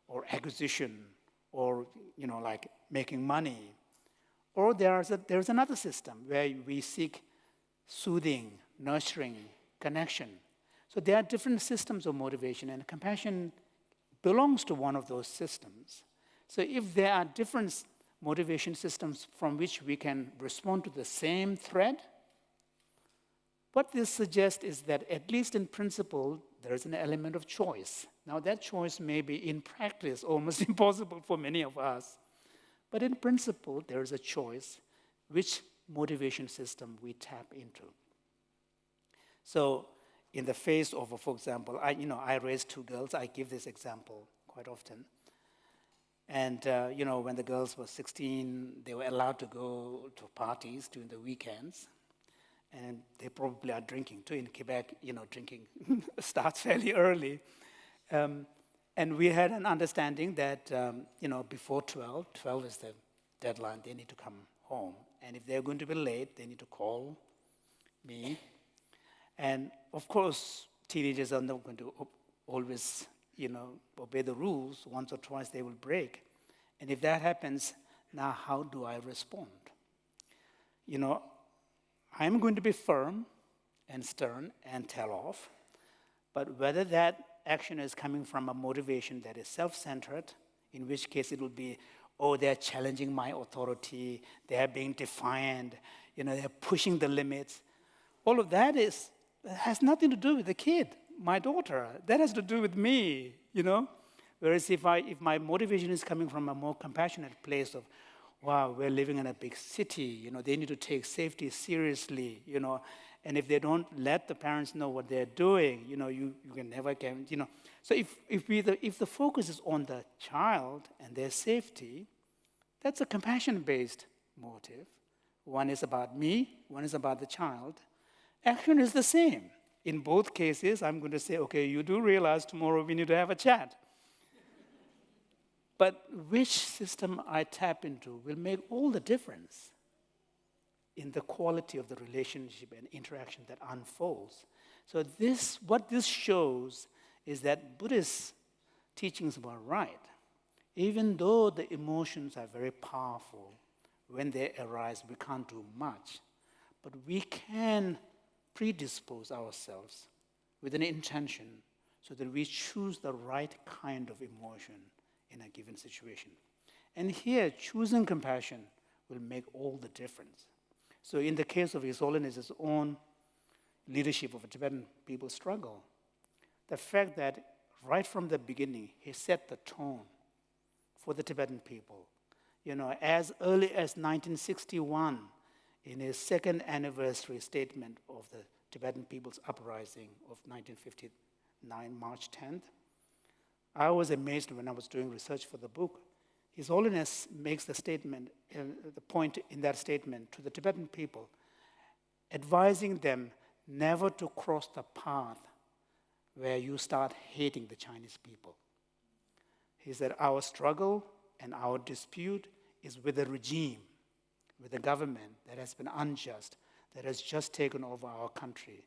or acquisition or, like making money. Or there's another system where we seek soothing, nurturing, connection. So there are different systems of motivation, and compassion belongs to one of those systems. So if there are different motivation systems from which we can respond to the same thread, what this suggests is that at least in principle, there is an element of choice. Now that choice may be in practice almost impossible for many of us, but in principle, there is a choice which motivation system we tap into. So in the face of, for example, I raised 2 girls. I give this example quite often. And, when the girls were 16, they were allowed to go to parties during the weekends. And they probably are drinking too. In Quebec, drinking starts fairly early. And we had an understanding that, before 12 is the deadline, they need to come home. And if they're going to be late, they need to call me. And of course, teenagers are not going to always, obey the rules. Once or twice they will break. And if that happens, now how do I respond? I'm going to be firm and stern and tell off. But whether that action is coming from a motivation that is self-centered, in which case it will be, they're challenging my authority, they're being defiant, they're pushing the limits. All of that has nothing to do with the kid, my daughter. That has to do with me, Whereas if my motivation is coming from a more compassionate place of, wow, we're living in a big city, they need to take safety seriously, and if they don't let the parents know what they're doing, you can never get, So if the focus is on the child and their safety, that's a compassion-based motive. One is about me, one is about the child. Action is the same. In both cases, I'm going to say, okay, you do realize tomorrow we need to have a chat. But which system I tap into will make all the difference in the quality of the relationship and interaction that unfolds. So what this shows is that Buddhist teachings were right. Even though the emotions are very powerful, when they arise, we can't do much. But we can predispose ourselves with an intention so that we choose the right kind of emotion in a given situation. And here, choosing compassion will make all the difference. So in the case of His Holiness's own leadership of a Tibetan people's struggle, the fact that right from the beginning, he set the tone for the Tibetan people. As early as 1961, in his second anniversary statement of the Tibetan people's uprising of 1959, March 10th, I was amazed when I was doing research for the book. His Holiness makes the statement, the point in that statement to the Tibetan people, advising them never to cross the path where you start hating the Chinese people. He said, our struggle and our dispute is with the regime, with the government that has been unjust, that has just taken over our country.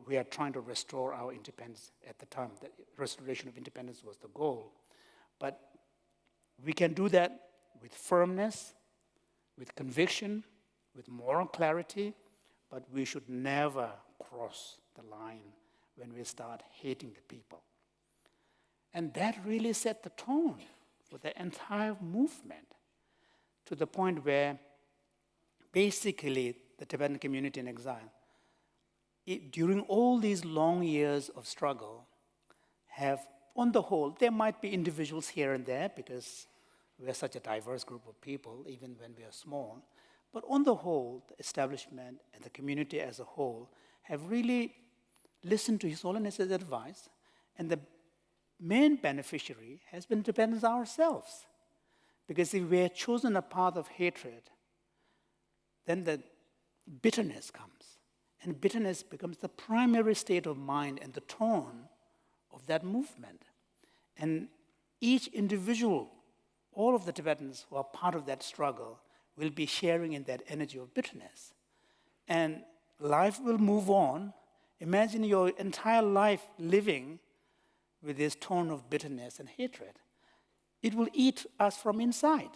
We are trying to restore our independence at the time. The restoration of independence was the goal. But we can do that with firmness, with conviction, with moral clarity, but we should never cross the line when we start hating the people. And that really set the tone for the entire movement, to the point where basically the Tibetan community in exile, during all these long years of struggle, have, on the whole, there might be individuals here and there because we are such a diverse group of people, even when we are small, but on the whole, the establishment and the community as a whole have really listened to His Holiness's advice, and the main beneficiary has been Tibetans ourselves. Because if we had chosen a path of hatred, then the bitterness comes. And bitterness becomes the primary state of mind and the tone of that movement. And each individual, all of the Tibetans who are part of that struggle, will be sharing in that energy of bitterness. And life will move on. Imagine your entire life living with this tone of bitterness and hatred. It will eat us from inside.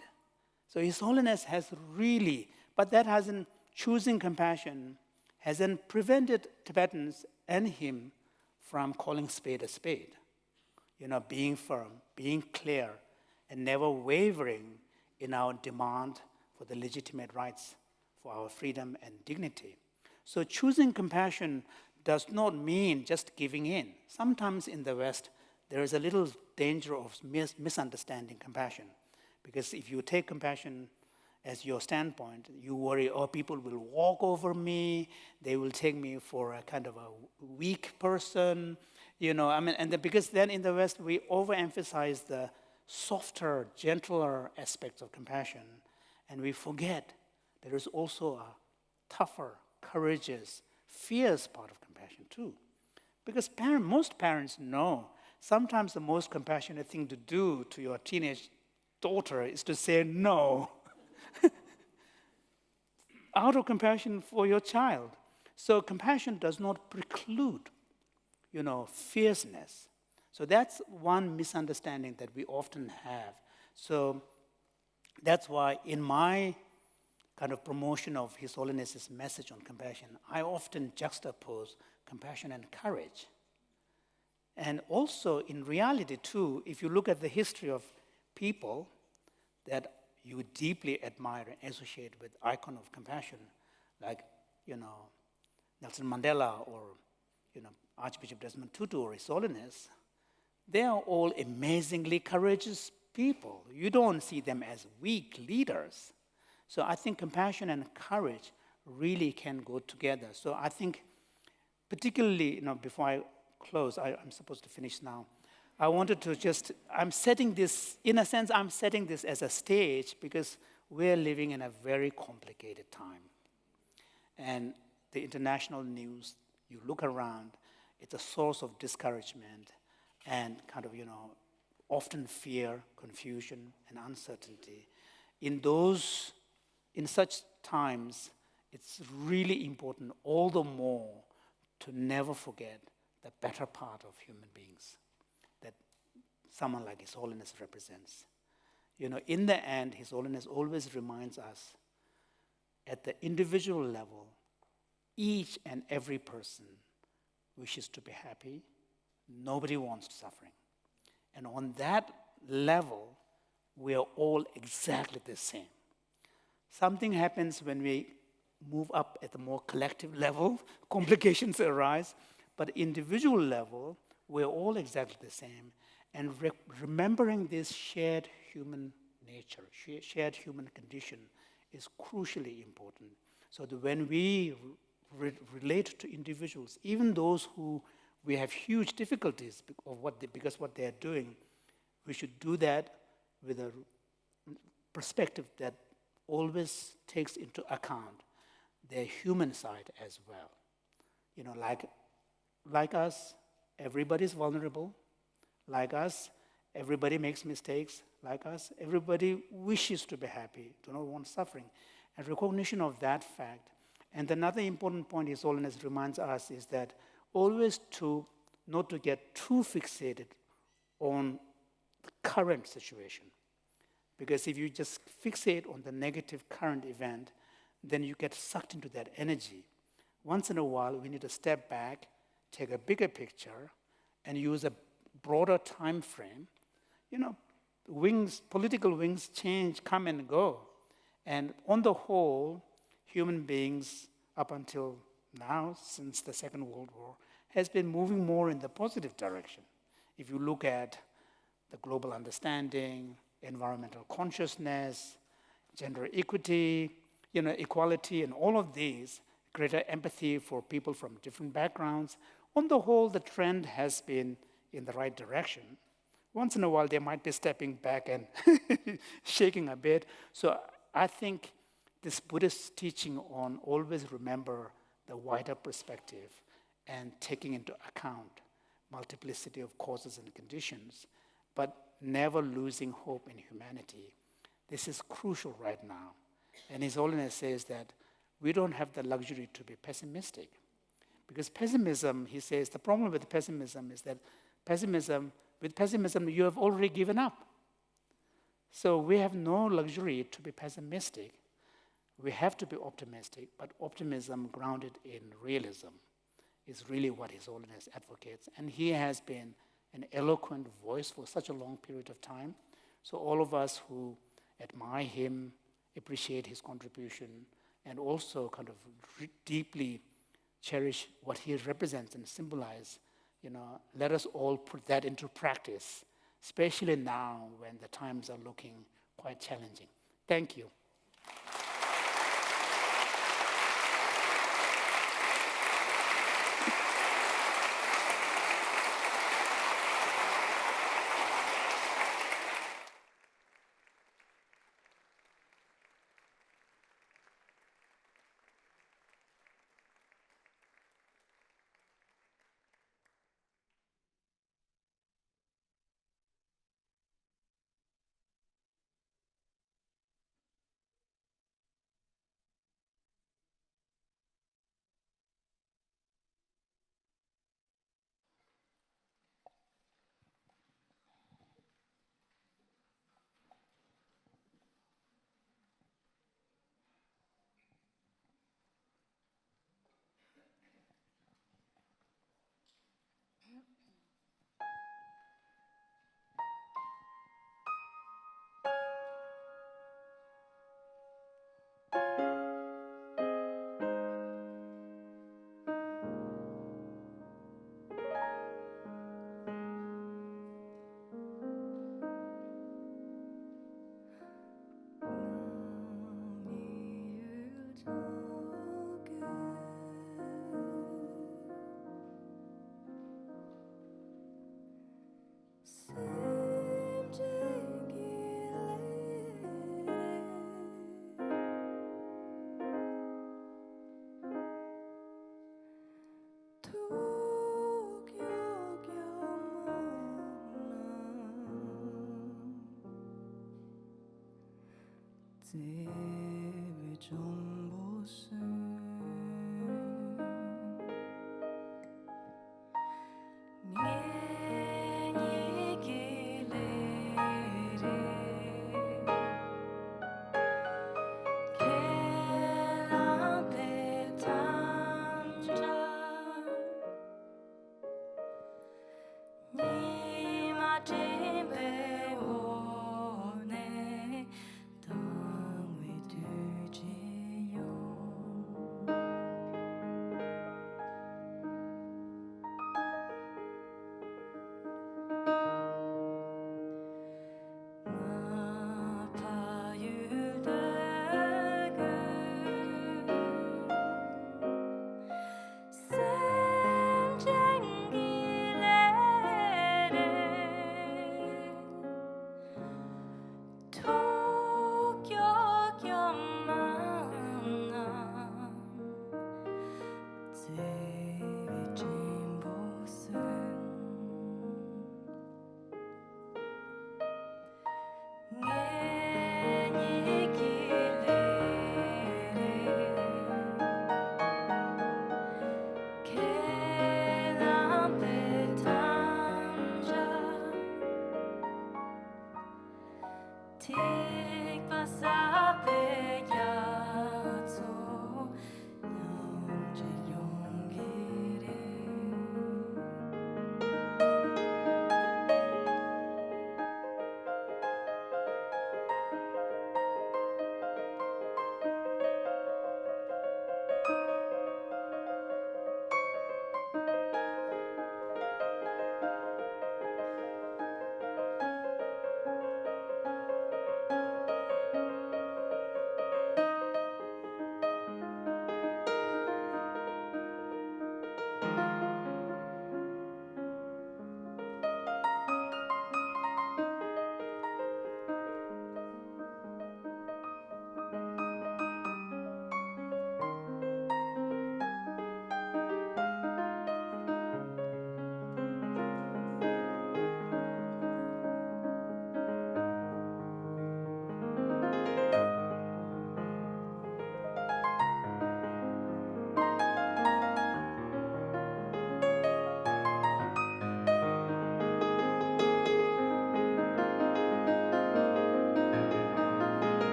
So His Holiness has really, but that hasn't, choosing compassion hasn't prevented Tibetans and him from calling spade a spade. Being firm, being clear, and never wavering in our demand for the legitimate rights for our freedom and dignity. So choosing compassion does not mean just giving in. Sometimes in the West, there is a little danger of misunderstanding compassion. Because if you take compassion as your standpoint, you worry, oh, people will walk over me, they will take me for a kind of a weak person, because then in the West, we overemphasize the softer, gentler aspects of compassion, and we forget there is also a tougher, courageous, fierce part of compassion too. Because most parents know sometimes the most compassionate thing to do to your teenage daughter is to say no out of compassion for your child. So compassion does not preclude, fierceness. So that's one misunderstanding that we often have. So that's why in my kind of promotion of His Holiness's message on compassion, I often juxtapose compassion and courage. And also, in reality too, if you look at the history of people that you deeply admire and associate with icon of compassion, like, Nelson Mandela or, Archbishop Desmond Tutu or His Holiness, they are all amazingly courageous people. You don't see them as weak leaders. So I think compassion and courage really can go together. So I think particularly, before I close, I'm supposed to finish now. I wanted to I'm setting this as a stage because we're living in a very complicated time. And the international news, you look around, it's a source of discouragement and kind of, often fear, confusion, and uncertainty. In such times, it's really important all the more to never forget the better part of human beings that someone like His Holiness represents. In the end, His Holiness always reminds us at the individual level, each and every person wishes to be happy. Nobody wants suffering. And on that level, we are all exactly the same. Something happens when we move up at the more collective level, complications arise, but individual level, we're all exactly the same. And remembering this shared human nature, shared human condition is crucially important. So that when we relate to individuals, even those who we have huge difficulties because what they are doing, we should do that with a perspective that always takes into account their human side as well. Like us, everybody's vulnerable. Like us, everybody makes mistakes. Like us, everybody wishes to be happy, do not want suffering. And recognition of that fact. And another important point His Holiness reminds us is that always not to get too fixated on the current situation. Because if you just fixate on the negative current event, then you get sucked into that energy. Once in a while, we need to step back, take a bigger picture, and use a broader time frame. Political wings change, come and go. And on the whole, human beings, up until now, since the Second World War, has been moving more in the positive direction. If you look at the global understanding, environmental consciousness, gender equity, equality, and all of these, greater empathy for people from different backgrounds. On the whole, the trend has been in the right direction. Once in a while, they might be stepping back and shaking a bit. So I think this Buddhist teaching on always remember the wider perspective and taking into account multiplicity of causes and conditions, but never losing hope in humanity. This is crucial right now. And His Holiness says that we don't have the luxury to be pessimistic. Because pessimism, he says, the problem with pessimism is that with pessimism, you have already given up. So we have no luxury to be pessimistic. We have to be optimistic, but optimism grounded in realism is really what His Holiness advocates. And he has been an eloquent voice for such a long period of time. So all of us who admire him, appreciate his contribution, and also kind of deeply cherish what he represents and symbolizes, let us all put that into practice, especially now when the times are looking quite challenging. Thank you.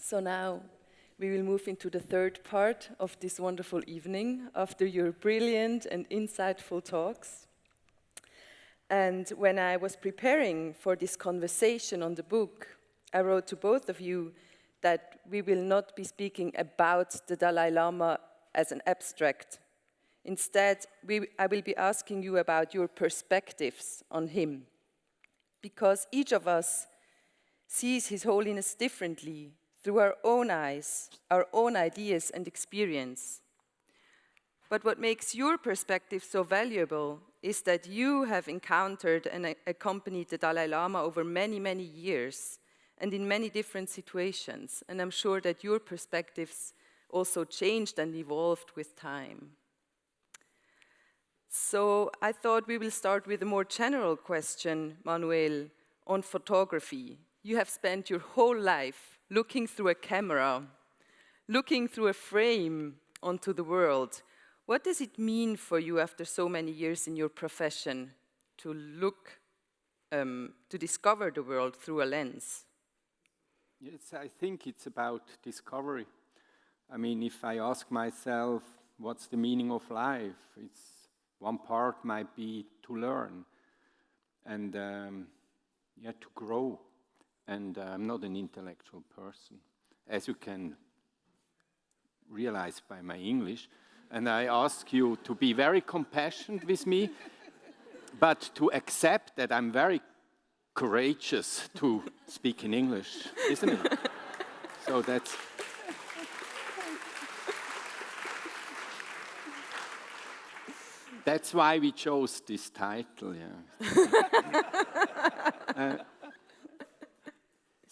So now we will move into the third part of this wonderful evening after your brilliant and insightful talks. And when I was preparing for this conversation on the book, I wrote to both of you that we will not be speaking about the Dalai Lama as an abstract. Instead, I will be asking you about your perspectives on him, because each of us sees His Holiness differently through our own eyes, our own ideas and experience. But what makes your perspective so valuable is that you have encountered and accompanied the Dalai Lama over many, many years and in many different situations. And I'm sure that your perspectives also changed and evolved with time. So I thought we will start with a more general question, Manuel, on photography. You have spent your whole life looking through a camera, looking through a frame onto the world. What does it mean for you after so many years in your profession to look, to discover the world through a lens? Yes, I think it's about discovery. I mean, if I ask myself, what's the meaning of life? One part might be to learn and to grow. And I'm not an intellectual person, as you can realize by my English. And I ask you to be very compassionate with me, but to accept that I'm very courageous to speak in English, isn't it? So that's why we chose this title, yeah.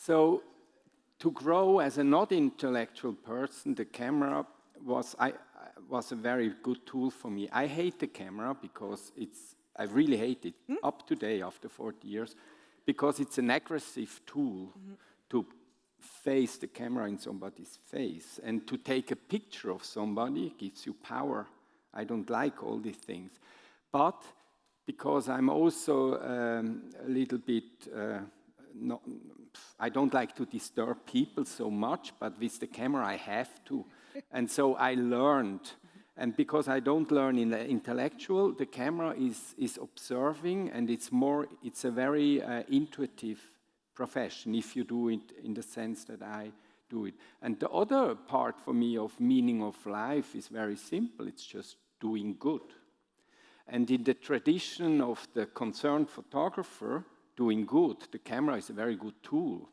So to grow as a not intellectual person, the camera was a very good tool for me. I hate the camera because I really hate it up to today after 40 years, because it's an aggressive tool to face the camera in somebody's face, and to take a picture of somebody gives you power. I don't like all these things. But because I'm also a little bit, I don't like to disturb people so much, but with the camera I have to. And so I learned. And because I don't learn in the intellectual, the camera is observing, and it's a very intuitive profession if you do it in the sense that I do it. And the other part for me of meaning of life is very simple. It's just doing good. And in the tradition of the concerned photographer, doing good, the camera is a very good tool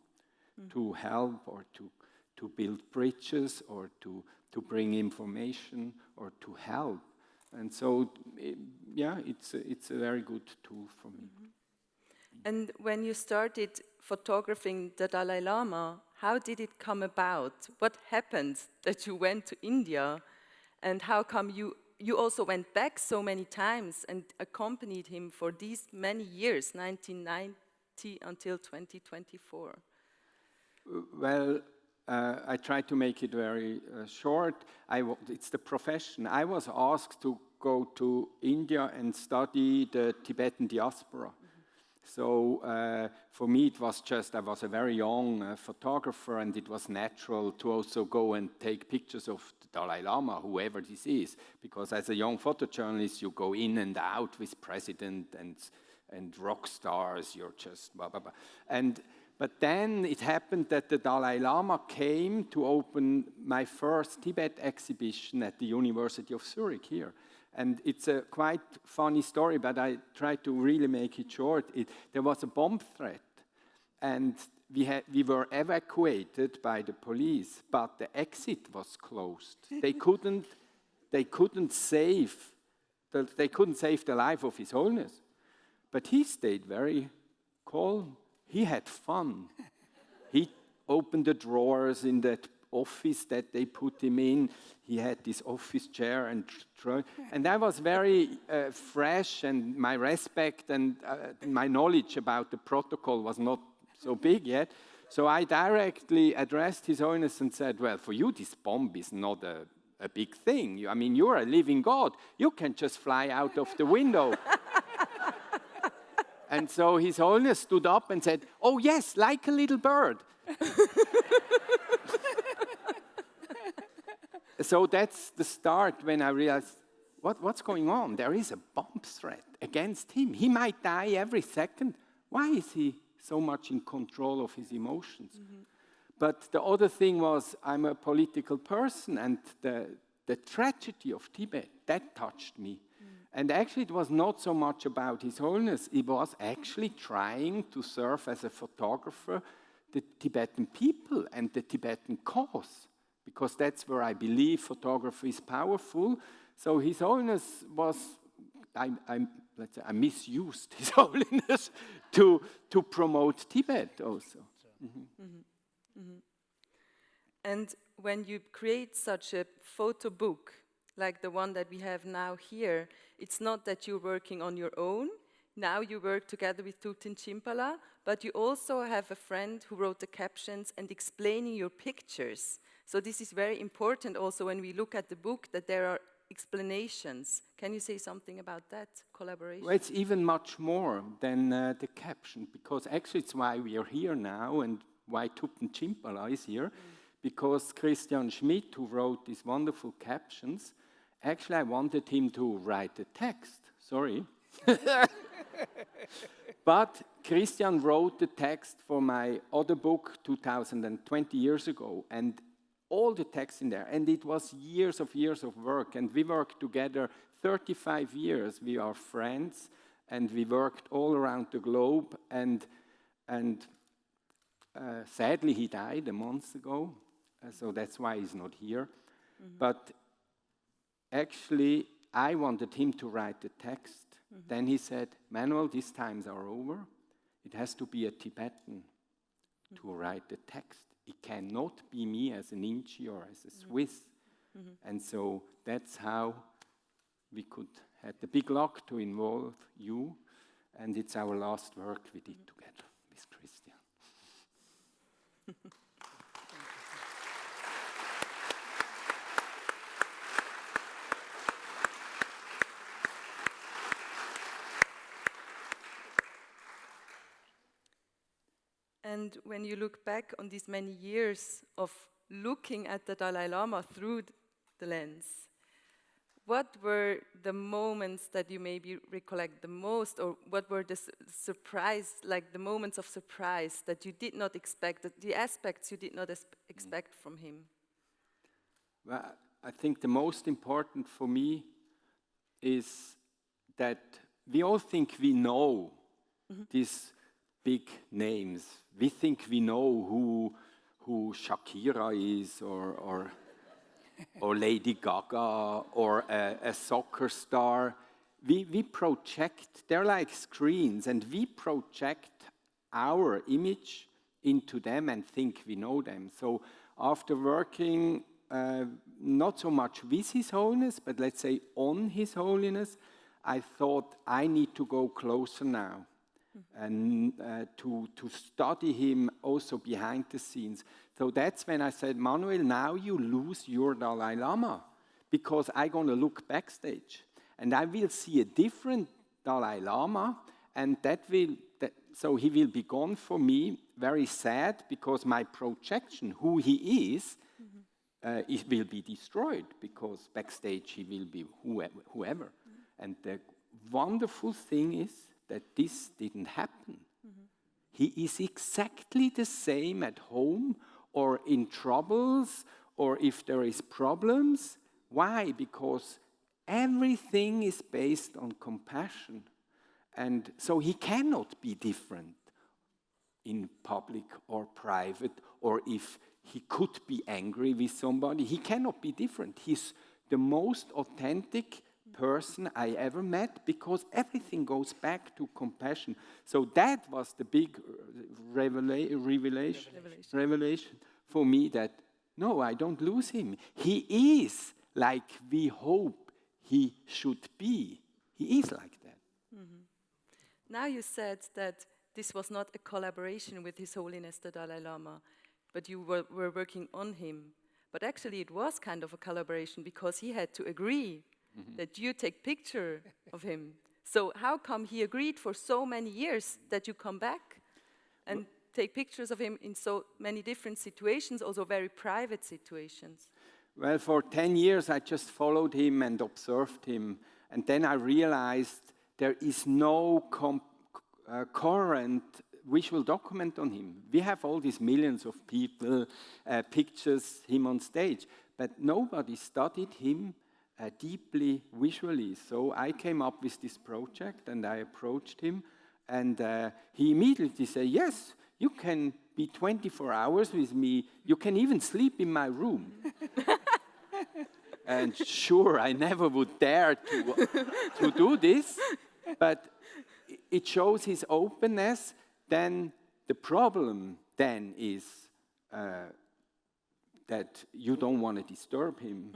to help or to build bridges or to bring information or to help. And so, it's a very good tool for me. And when you started photographing the Dalai Lama, how did it come about? What happened that you went to India? And how come you also went back so many times and accompanied him for these many years, 1990 until 2024? Well, I try to make it very short. It's the profession. I was asked to go to India and study the Tibetan diaspora. So for me, it was I was a very young photographer, and it was natural to also go and take pictures of the Dalai Lama, whoever this is, because as a young photojournalist, you go in and out with president and rock stars, you're just blah, blah, blah. But then it happened that the Dalai Lama came to open my first Tibet exhibition at the University of Zurich here. And it's a quite funny story, but I try to really make it short. There was a bomb threat, and we were evacuated by the police, but the exit was closed. They couldn't save the life of His Holiness, but he stayed very calm. He had fun. He opened the drawers in that office that they put him in. He had this office chair and I was very fresh, and my respect and my knowledge about the protocol was not so big yet. So I directly addressed His Holiness and said, well, for you this bomb is not a big thing. You're a living God. You can just fly out of the window. And so His Holiness stood up and said, oh yes, like a little bird. So that's the start when I realized, what's going on? There is a bomb threat against him. He might die every second. Why is he so much in control of his emotions? Mm-hmm. But the other thing was, I'm a political person, and the tragedy of Tibet, that touched me. And actually, it was not so much about His Holiness. It was actually trying to serve as a photographer the Tibetan people and the Tibetan cause, because that's where I believe photography is powerful. So His Holiness was, let's say, I misused His Holiness to promote Tibet also. Mm-hmm. Mm-hmm. Mm-hmm. And when you create such a photo book, like the one that we have now here, it's not that you're working on your own. Now you work together with Thupten Jinpa, but you also have a friend who wrote the captions and explaining your pictures. So this is very important also when we look at the book, that there are explanations. Can you say something about that collaboration? Well, it's even much more than the caption, because actually it's why we are here now and why Thupten Jinpa is here, because Christian Schmidt, who wrote these wonderful captions, actually I wanted him to write the text, sorry. But Christian wrote the text for my other book 2020 years ago, and all the text in there, and it was years of work, and we worked together 35 years. We are friends, and we worked all around the globe, and sadly he died a month ago, so that's why he's not here. Mm-hmm. But actually, I wanted him to write the text. Mm-hmm. Then he said, Manuel, these times are over. It has to be a Tibetan to write the text. It cannot be me as an Inchi or as a Swiss. Mm-hmm. And so that's how we could have the big luck to involve you. And it's our last work we did together with Christian. And when you look back on these many years of looking at the Dalai Lama through the lens, what were the moments that you maybe recollect the most, or what were the surprise, like the moments of surprise that you did not expect, the aspects you did not expect from him? Well, I think the most important for me is that we all think we know these big names. We think we know who Shakira is, or Lady Gaga, or a soccer star. We project, they're like screens, and we project our image into them and think we know them. So after working not so much with His Holiness, but let's say on His Holiness, I thought I need to go closer now and to study him also behind the scenes. So that's when I said, Manuel, now you lose your Dalai Lama, because I'm going to look backstage and I will see a different Dalai Lama, and so he will be gone for me, very sad, because my projection, who he is, it will be destroyed, because backstage he will be whoever. And the wonderful thing is that this didn't happen. He is exactly the same at home or in troubles or if there is problems. Why? Because everything is based on compassion. And so he cannot be different in public or private, or if he could be angry with somebody, he cannot be different. He's the most authentic person I ever met, because everything goes back to compassion. So that was the big revelation for me, that no, I don't lose him. He is like we hope he should be. He is like that. Now you said that this was not a collaboration with His Holiness the Dalai Lama, but you were working on him. But actually it was kind of a collaboration, because he had to agree that you take picture of him. So how come he agreed for so many years that you come back and take pictures of him in so many different situations, also very private situations? Well, for 10 years I just followed him and observed him, and then I realized there is no current visual document on him. We have all these millions of people, pictures, him on stage, but nobody studied him deeply visually. So I came up with this project and I approached him, and he immediately said, yes, you can be 24 hours with me, you can even sleep in my room. And sure, I never would dare to do this, but it shows his openness. Then the problem then is that you don't want to disturb him.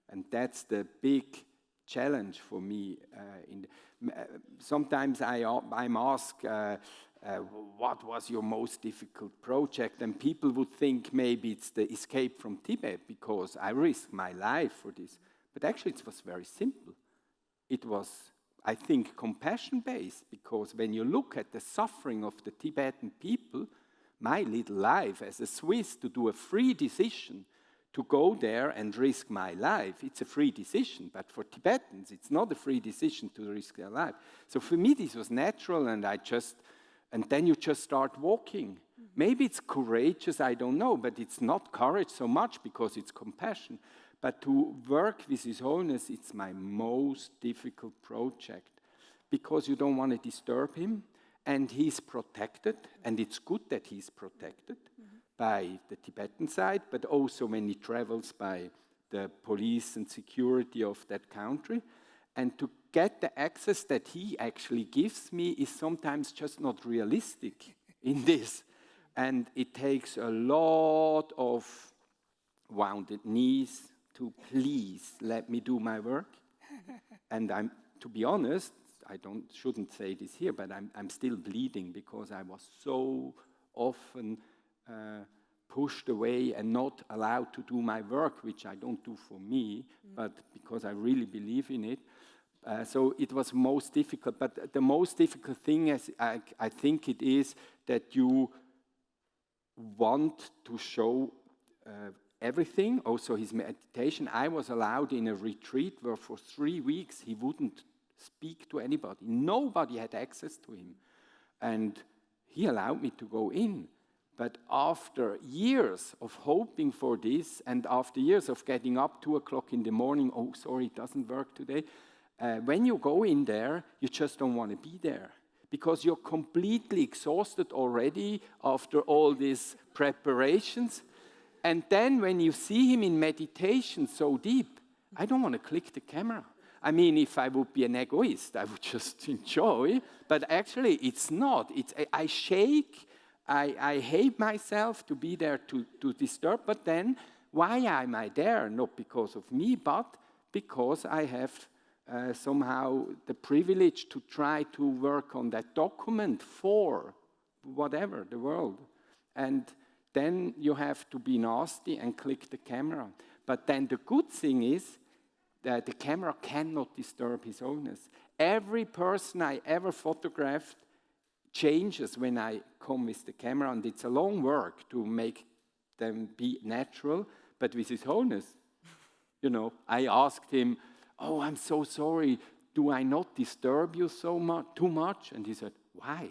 And that's the big challenge for me. Sometimes I'm asked, what was your most difficult project? And people would think maybe it's the escape from Tibet, because I risked my life for this. But actually it was very simple. It was, I think, compassion-based, because when you look at the suffering of the Tibetan people, my little life as a Swiss, to do a free decision to go there and risk my life, it's a free decision. But for Tibetans, it's not a free decision to risk their life. So for me, this was natural, and then you just start walking. Maybe it's courageous, I don't know, but it's not courage so much, because it's compassion. But to work with His Holiness, it's my most difficult project, because you don't want to disturb him, and he's protected, and it's good that he's protected by the Tibetan side, but also when he travels by the police and security of that country. And to get the access that he actually gives me is sometimes just not realistic in this. And it takes a lot of wounded knees to please let me do my work. And to be honest, shouldn't say this here, but I'm still bleeding, because I was so often pushed away and not allowed to do my work, which I don't do for me, but because I really believe in it. So it was most difficult. But the most difficult thing is, I think it is that you want to show everything, also his meditation. I was allowed in a retreat where for 3 weeks he wouldn't speak to anybody. Nobody had access to him. And he allowed me to go in. But after years of hoping for this, and after years of getting up 2 o'clock in the morning, oh, sorry, it doesn't work today, when you go in there, you just don't want to be there. Because you're completely exhausted already after all these preparations. And then when you see him in meditation so deep, I don't want to click the camera. I mean, if I would be an egoist, I would just enjoy. But actually, it's not. I shake. I hate myself to be there to disturb. But then, why am I there? Not because of me, but because I have somehow the privilege to try to work on that document for whatever, the world. And then you have to be nasty and click the camera. But then the good thing is that the camera cannot disturb His Holiness. Every person I ever photographed changes when I come with the camera, and it's a long work to make them be natural. But with His Holiness, you know, I asked him, oh, I'm so sorry, do I not disturb you too much? And he said, why?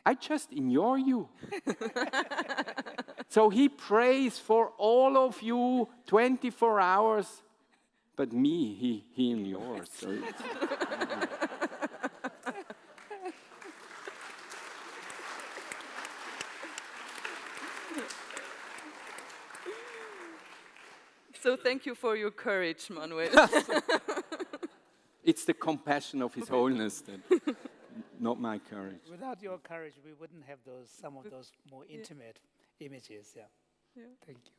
I just ignore you. So he prays for all of you 24 hours, but me, he ignores. So So thank you for your courage, Manuel. it's the compassion of His Holiness, that, not my courage. Without your courage, we wouldn't have some of those more intimate images. Yeah. Thank you.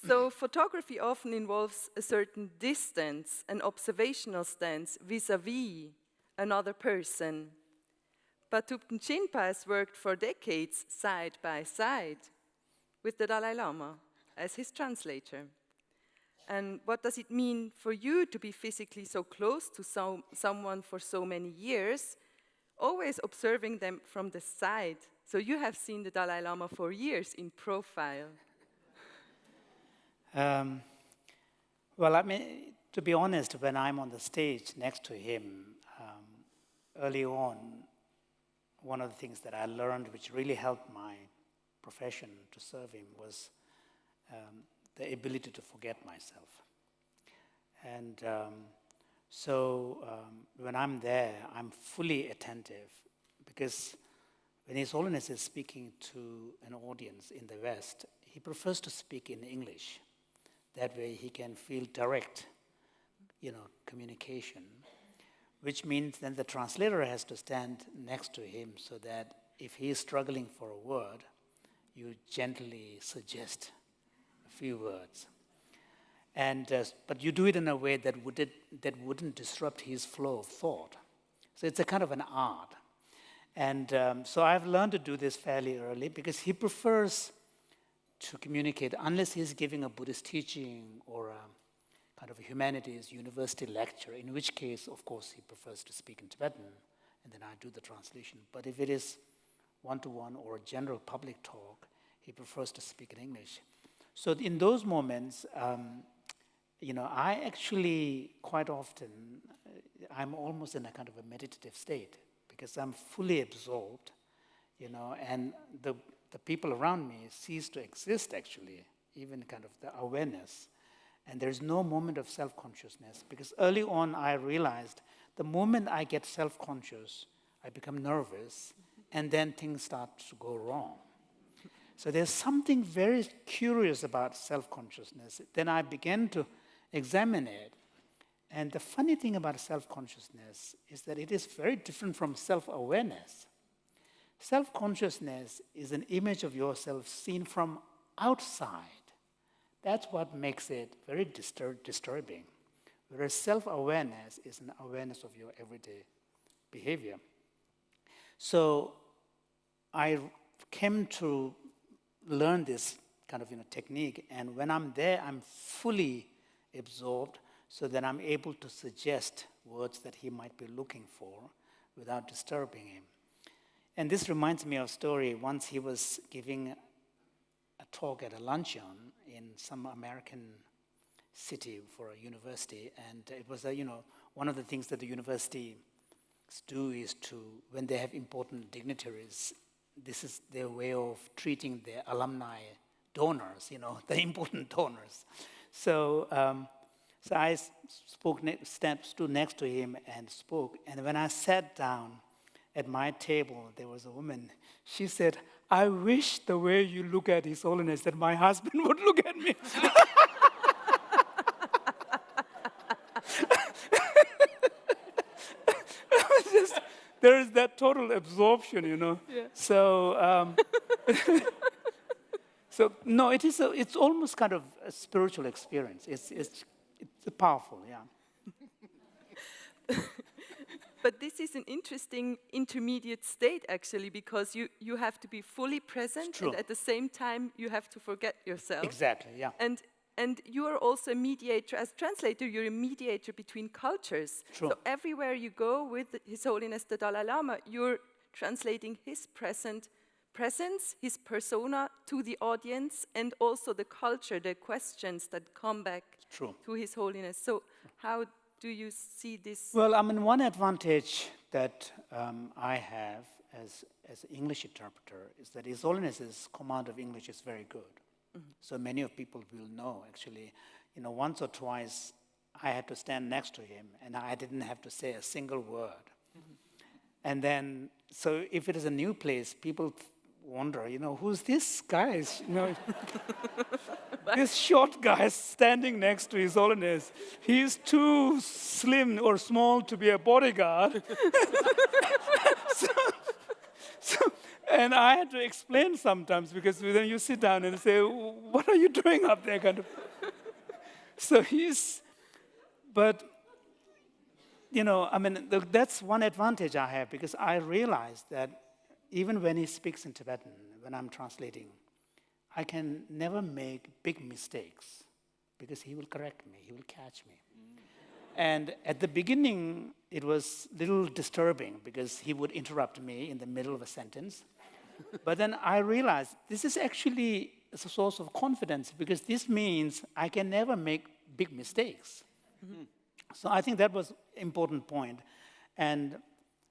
So photography often involves a certain distance, an observational stance vis-a-vis another person. But Thupten Jinpa has worked for decades side by side with the Dalai Lama as his translator. And what does it mean for you to be physically so close to someone for so many years, always observing them from the side? So you have seen the Dalai Lama for years in profile. Well, I mean, to be honest, when I'm on the stage next to him, early on, one of the things that I learned which really helped my profession to serve him was the ability to forget myself. And so when I'm there, I'm fully attentive, because when His Holiness is speaking to an audience in the West, he prefers to speak in English. That way he can feel direct, communication, which means then the translator has to stand next to him so that if he is struggling for a word, you gently suggest a few words. And but you do it in a way that wouldn't disrupt his flow of thought. So it's a kind of an art. And so I've learned to do this fairly early, because he prefers to communicate, unless he's giving a Buddhist teaching or a kind of a humanities university lecture, in which case, of course, he prefers to speak in Tibetan, and then I do the translation. But if it is one-to-one or a general public talk, he prefers to speak in English. So in those moments, I actually, quite often, I'm almost in a kind of a meditative state, because I'm fully absorbed, and the people around me cease to exist, actually, even kind of the awareness. And there's no moment of self-consciousness, because early on I realized the moment I get self-conscious, I become nervous, and then things start to go wrong. So there's something very curious about self-consciousness. Then I began to examine it. And the funny thing about self-consciousness is that it is very different from self-awareness. Self-consciousness is an image of yourself seen from outside. That's what makes it very disturbing. Whereas self-awareness is an awareness of your everyday behavior. So I came to learn this kind of technique, and when I'm there, I'm fully absorbed, so that I'm able to suggest words that he might be looking for without disturbing him. And this reminds me of a story. Once he was giving talk at a luncheon in some American city for a university, and it was one of the things that the university do is to, when they have important dignitaries, this is their way of treating their alumni donors, the important donors. So I stood next to him and spoke, and when I sat down at my table, there was a woman. She said, "I wish the way you look at His Holiness that my husband would look at me." There is that total absorption, Yeah. So, so no, it's almost kind of a spiritual experience. It's powerful, yeah. But this is an interesting intermediate state, actually, because you have to be fully present, and at the same time, you have to forget yourself. Exactly, yeah. And you are also a mediator, as translator, you're a mediator between cultures. True. So everywhere you go with His Holiness the Dalai Lama, you're translating his presence, his persona to the audience, and also the culture, the questions that come back to His Holiness. So how do you see this? Well, one advantage that I have as an English interpreter is that His Holiness's command of English is very good. Mm-hmm. So many of people will know, actually, once or twice I had to stand next to him and I didn't have to say a single word. Mm-hmm. And then, so if it is a new place, people wonder, who's this guy? This short guy standing next to His Holiness. He's too slim or small to be a bodyguard. And I had to explain sometimes, because then you sit down and say, "What are you doing up there?" kind of. So but that's one advantage I have, because I realized that even when he speaks in Tibetan, when I'm translating, I can never make big mistakes, because he will correct me, he will catch me. And at the beginning, it was a little disturbing, because he would interrupt me in the middle of a sentence. But then I realized this is actually a source of confidence, because this means I can never make big mistakes. Mm-hmm. So I think that was an important point. And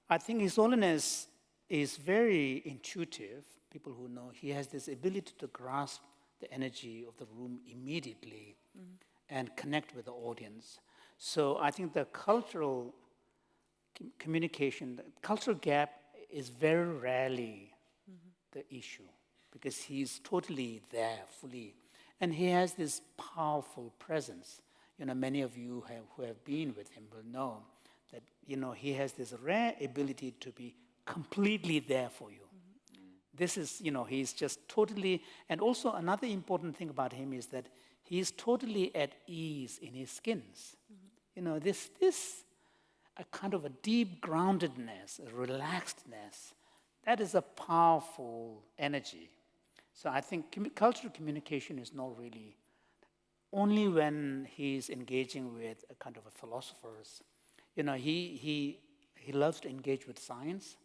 I think His Holiness is very intuitive. People who know, he has this ability to grasp the energy of the room immediately and connect with the audience. So I think the cultural communication, the cultural gap is very rarely the issue, because he's totally there, fully. And he has this powerful presence. Many of you who have been with him will know that, he has this rare ability to be completely there for you. This is, he's just totally, and also another important thing about him is that he's totally at ease in his skins. This a kind of a deep groundedness, a relaxedness, that is a powerful energy. So I think cultural communication is not really, only when he's engaging with a kind of a philosophers. He loves to engage with science,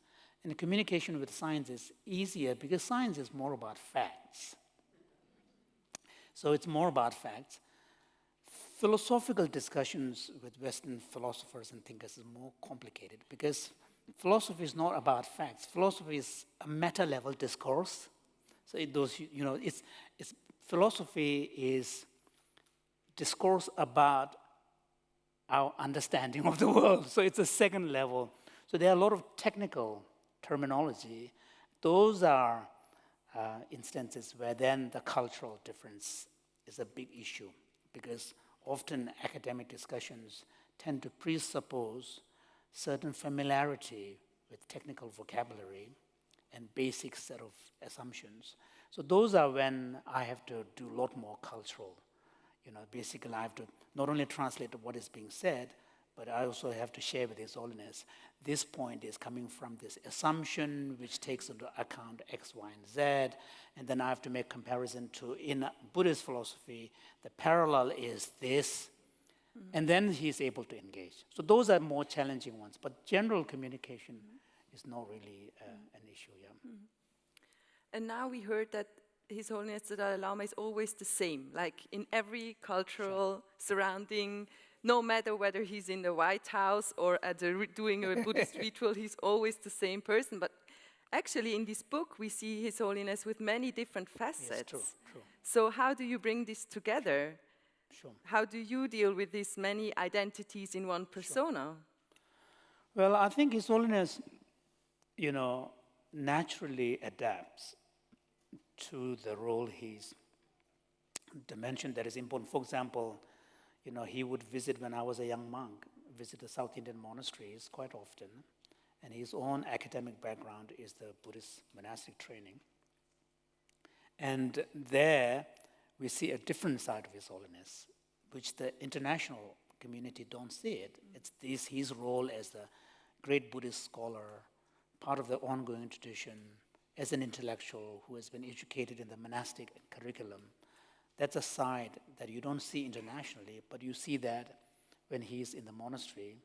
and the communication with science is easier because science is more about facts. So it's more about facts. Philosophical discussions with Western philosophers and thinkers is more complicated, because philosophy is not about facts. Philosophy is a meta-level discourse. So philosophy is discourse about our understanding of the world. So it's a second level. So there are a lot of technical terminology. Those are instances where then the cultural difference is a big issue, because often academic discussions tend to presuppose certain familiarity with technical vocabulary and basic set of assumptions. So those are when I have to do a lot more cultural. Basically I have to not only translate what is being said, but I also have to share with His Holiness, this point is coming from this assumption which takes into account X, Y, and Z, and then I have to make comparison to, in Buddhist philosophy, the parallel is this, and then he's able to engage. So those are more challenging ones, but general communication is not really an issue, yeah. And now we heard that His Holiness the Dalai Lama is always the same, like in every cultural surrounding, no matter whether he's in the White House or doing a Buddhist ritual, he's always the same person. But actually, in this book, we see His Holiness with many different facets. Yes, true. So how do you bring this together? Sure. How do you deal with these many identities in one persona? Well, I think His Holiness, naturally adapts to the role he's dimension that is important. For example, he would visit when I was a young monk, visit the South Indian monasteries quite often, and his own academic background is the Buddhist monastic training. And there we see a different side of His Holiness, which the international community don't see it. It's his role as the great Buddhist scholar, part of the ongoing tradition, as an intellectual who has been educated in the monastic curriculum. That's a side that you don't see internationally, but you see that when he's in the monastery.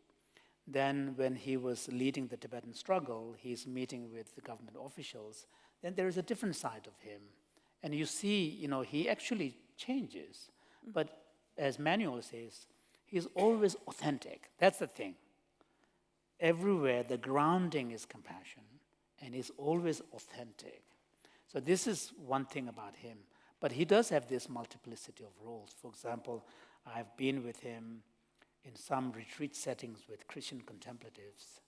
Then when he was leading the Tibetan struggle, he's meeting with the government officials, then there is a different side of him. And you see, he actually changes. But as Manuel says, he's always authentic. That's the thing. Everywhere, the grounding is compassion, and he's always authentic. So this is one thing about him. But he does have this multiplicity of roles. For example, I've been with him in some retreat settings with Christian contemplatives.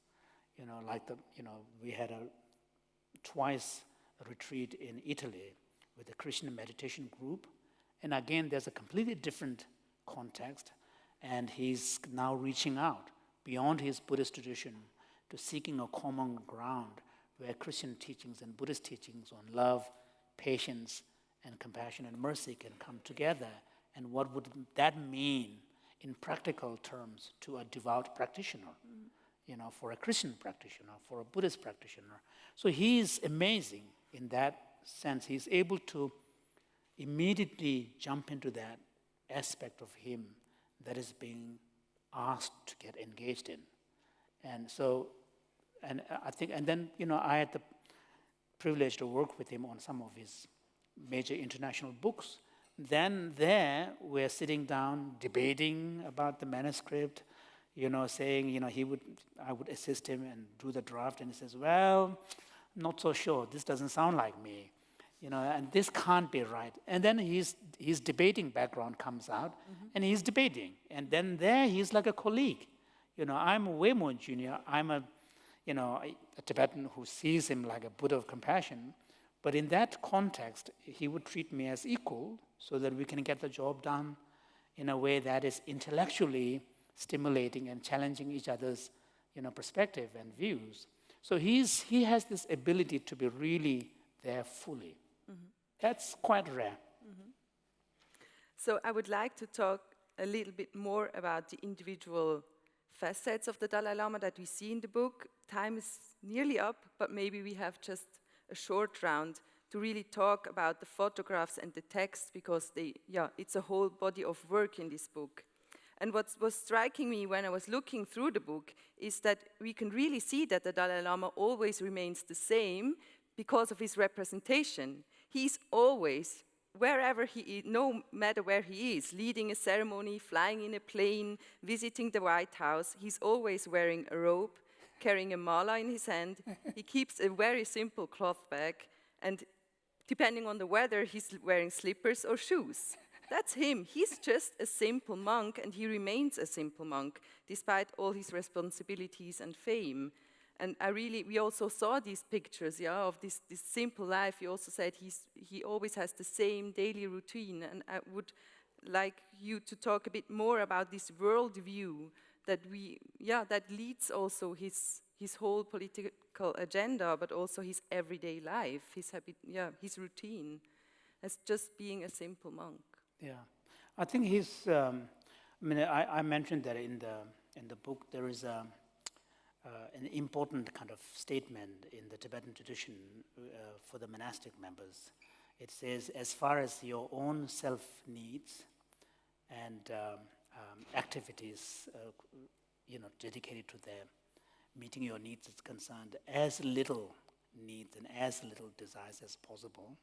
We had twice a retreat in Italy with a Christian meditation group. And again, there's a completely different context. And he's now reaching out beyond his Buddhist tradition to seeking a common ground where Christian teachings and Buddhist teachings on love, patience, and compassion and mercy can come together. And what would that mean in practical terms to a devout practitioner, for a Christian practitioner, for a Buddhist practitioner. So he's amazing in that sense. He's able to immediately jump into that aspect of him that is being asked to get engaged in. And so, I think, and then, I had the privilege to work with him on some of his major international books. Then there, we're sitting down, debating about the manuscript, saying, I would assist him and do the draft, and he says, well, not so sure, this doesn't sound like me, and this can't be right. And then his debating background comes out, and he's debating. And then there, he's like a colleague. I'm way more junior. I'm a Tibetan who sees him like a Buddha of compassion. But in that context, he would treat me as equal so that we can get the job done in a way that is intellectually stimulating and challenging each other's perspective and views. So he has this ability to be really there fully. That's quite rare. So I would like to talk a little bit more about the individual facets of the Dalai Lama that we see in the book. Time is nearly up, but maybe we have just a short round to really talk about the photographs and the text, because it's a whole body of work in this book. And what was striking me when I was looking through the book is that we can really see that the Dalai Lama always remains the same because of his representation. He's always, wherever he is, no matter where he is, leading a ceremony, flying in a plane, visiting the White House, he's always wearing a robe, carrying a mala in his hand. He keeps a very simple cloth bag, and depending on the weather, he's wearing slippers or shoes. That's him. He's just a simple monk, and he remains a simple monk, despite all his responsibilities and fame. And we also saw these pictures, of this simple life. He also said he always has the same daily routine, and I would like you to talk a bit more about this worldview that leads also his whole political agenda, but also his everyday life, his habit, his routine, as just being a simple monk. Yeah, I think I mentioned that in the book there is an important kind of statement in the Tibetan tradition for the monastic members. It says, as far as your own self needs and activities, dedicated to meeting your needs is concerned, as little needs and as little desires as possible.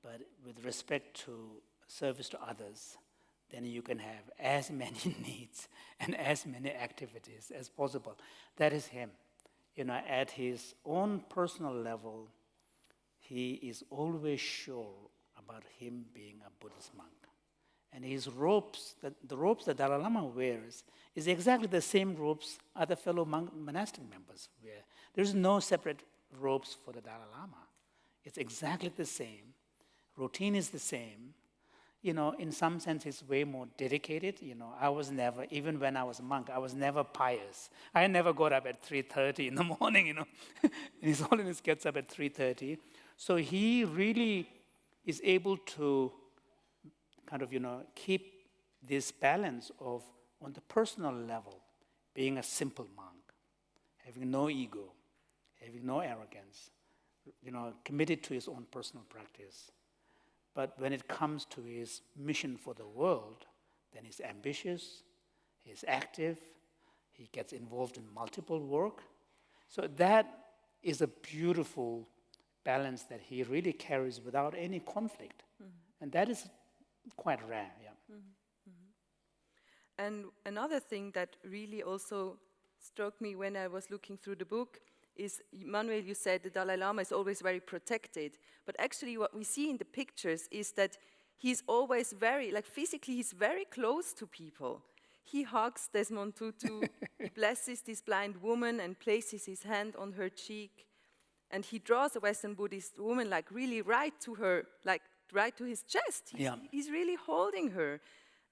but with respect to service to others, then you can have as many needs and as many activities as possible. That is him. At his own personal level, he is always sure about him being a Buddhist monk. And his robes, the robes that Dalai Lama wears, is exactly the same robes other fellow monastic members wear. There's no separate robes for the Dalai Lama. It's exactly the same. Routine is the same. In some sense, it's way more dedicated. I was never, even when I was a monk, I was never pious. I never got up at 3:30 in the morning, And His Holiness gets up at 3:30. So he really is able to kind of, keep this balance of, on the personal level, being a simple monk, having no ego, having no arrogance, committed to his own personal practice. But when it comes to his mission for the world, then he's ambitious, he's active, he gets involved in multiple work. So that is a beautiful balance that he really carries without any conflict. And that is quite rare, yeah. And another thing that really also struck me when I was looking through the book is, Manuel, you said the Dalai Lama is always very protected. But actually what we see in the pictures is that he's always physically he's very close to people. He hugs Desmond Tutu, he blesses this blind woman and places his hand on her cheek. And he draws a Western Buddhist woman really right to her, right to his chest. He's really holding her.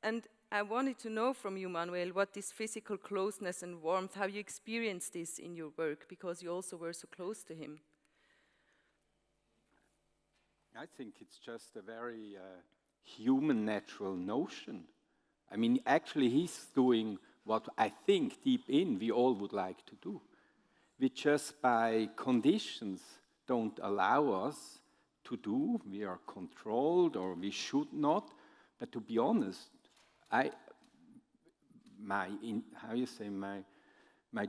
And I wanted to know from you, Manuel, what this physical closeness and warmth, how you experience this in your work, because you also were so close to him. I think it's just a very human, natural notion. I mean, actually, he's doing what I think deep in we all would like to do. We just, by conditions, don't allow us to do. We are controlled, or we should not. But to be honest, my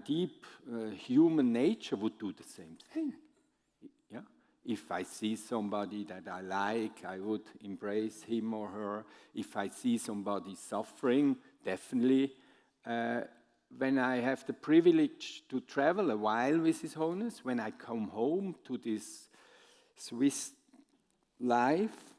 deep human nature would do the same thing. Yeah, if I see somebody that I like, I would embrace him or her. If I see somebody suffering, definitely. When I have the privilege to travel a while with His Holiness, when I come home to this Swiss life,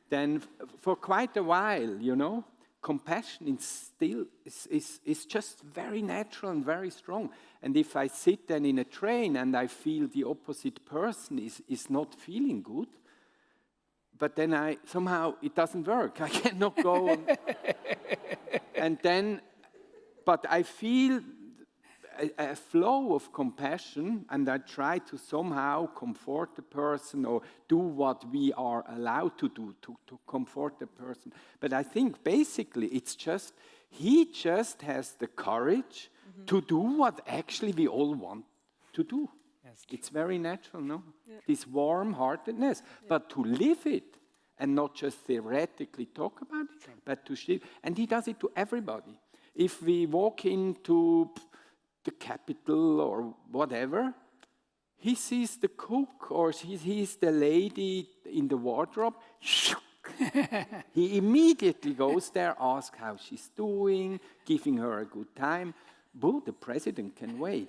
then for quite a while, compassion is just very natural and very strong. And if I sit then in a train and I feel the opposite person is not feeling good, but then somehow it doesn't work. I cannot go on. And then, but I feel a flow of compassion, and I try to somehow comfort the person or do what we are allowed to do to comfort the person. But I think basically it's just, he just has the courage to do what actually we all want to do. Yes. It's very natural, no? Yeah. This warm-heartedness, but to live it and not just theoretically talk about it, but to live. And he does it to everybody. If we walk into the capital or whatever, he sees the cook or he sees the lady in the wardrobe. He immediately goes there, asks how she's doing, giving her a good time. Boo, the president can wait.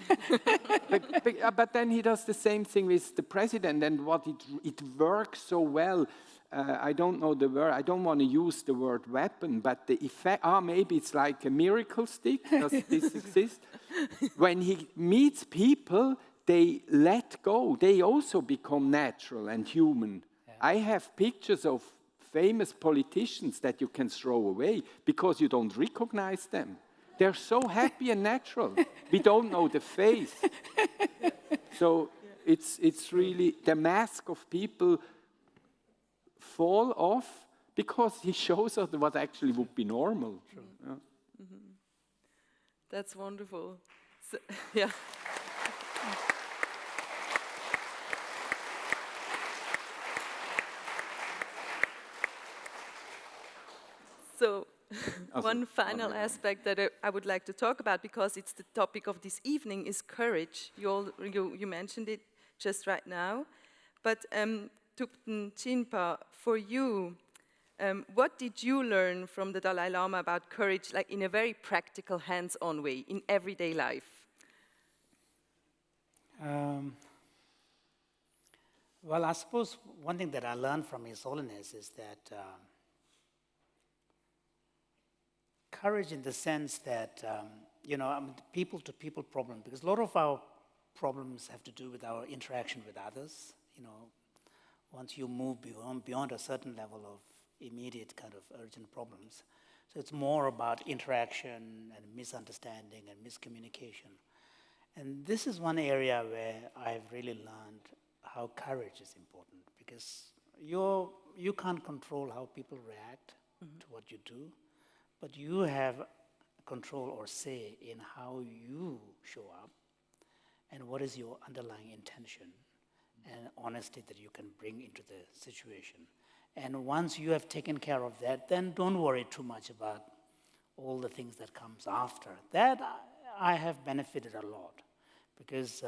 but then he does the same thing with the president, and it works so well. I don't know the word, I don't want to use the word weapon, but the effect, maybe it's like a miracle stick. Does this exist? When he meets people, they let go. They also become natural and human. Yeah. I have pictures of famous politicians that you can throw away because you don't recognize them. They're so happy and natural. We don't know the face. So it's really the mask of people fall off because he shows us what actually would be normal. Sure. Yeah. Mm-hmm. That's wonderful. So, yeah. So one final aspect that I would like to talk about, because it's the topic of this evening, is courage. You mentioned it just right now. But Thupten Jinpa, for you, what did you learn from the Dalai Lama about courage, like in a very practical, hands-on way, in everyday life? Well, I suppose one thing that I learned from His Holiness is that courage in the sense that, people-to-people problem, because a lot of our problems have to do with our interaction with others. Once you move beyond a certain level of immediate kind of urgent problems. So it's more about interaction and misunderstanding and miscommunication. And this is one area where I've really learned how courage is important, because you can't control how people react to what you do, but you have control or say in how you show up and what is your underlying intention and honesty that you can bring into the situation. And once you have taken care of that, then don't worry too much about all the things that comes after. That I have benefited a lot, because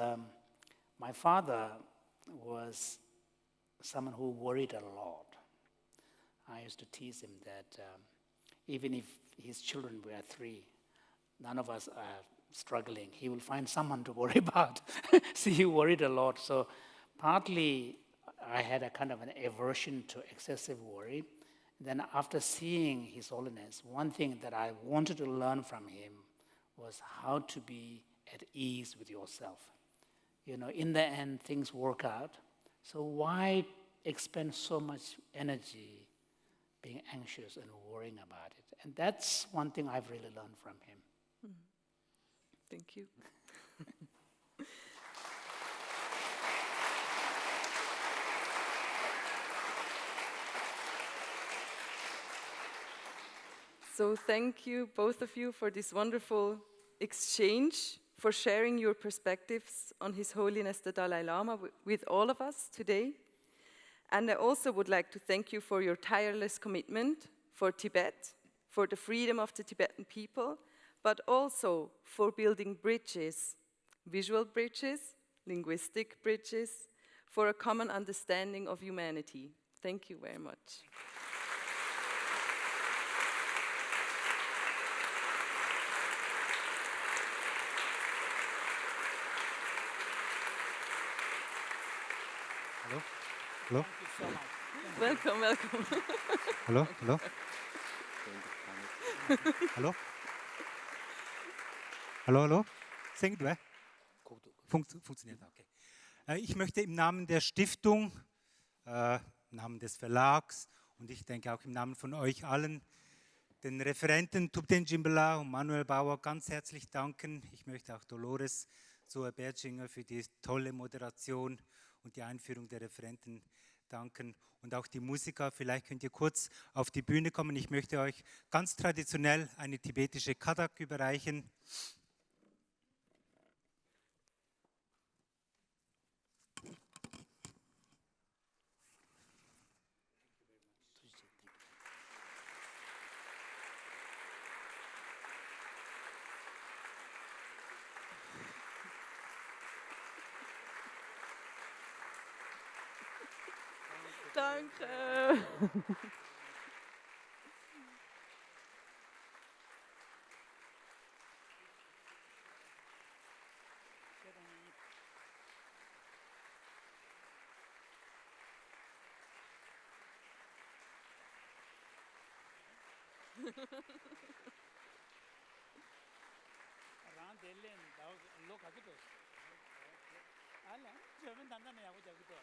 my father was someone who worried a lot. I used to tease him that even if his children were 3, none of us are struggling, he will find someone to worry about. So he worried a lot. So partly I had a kind of an aversion to excessive worry. Then after seeing His Holiness, one thing that I wanted to learn from him was how to be at ease with yourself. In the end, things work out. So why expend so much energy being anxious and worrying about it? And that's one thing I've really learned from him. Thank you. So thank you, both of you, for this wonderful exchange, for sharing your perspectives on His Holiness the Dalai Lama with all of us today. And I also would like to thank you for your tireless commitment for Tibet, for the freedom of the Tibetan people, but also for building bridges, visual bridges, linguistic bridges, for a common understanding of humanity. Thank you very much. Hello? Hello? Thank you so much. Welcome, welcome. Hallo? Hallo? Hallo? Hallo, hallo? Singt wer? Funktioniert, okay. Ich möchte im Namen der Stiftung, im Namen des Verlags und ich denke auch im Namen von euch allen den Referenten Thupten Jinpa und Manuel Bauer ganz herzlich danken. Ich möchte auch Dolores Zoé Bertschinger für die tolle Moderation und die Einführung der Referenten danken und auch die Musiker. Vielleicht könnt ihr kurz auf die Bühne kommen. Ich möchte euch ganz traditionell eine tibetische Kadak überreichen. Danke. 알라 저분 단단해 하고 저기도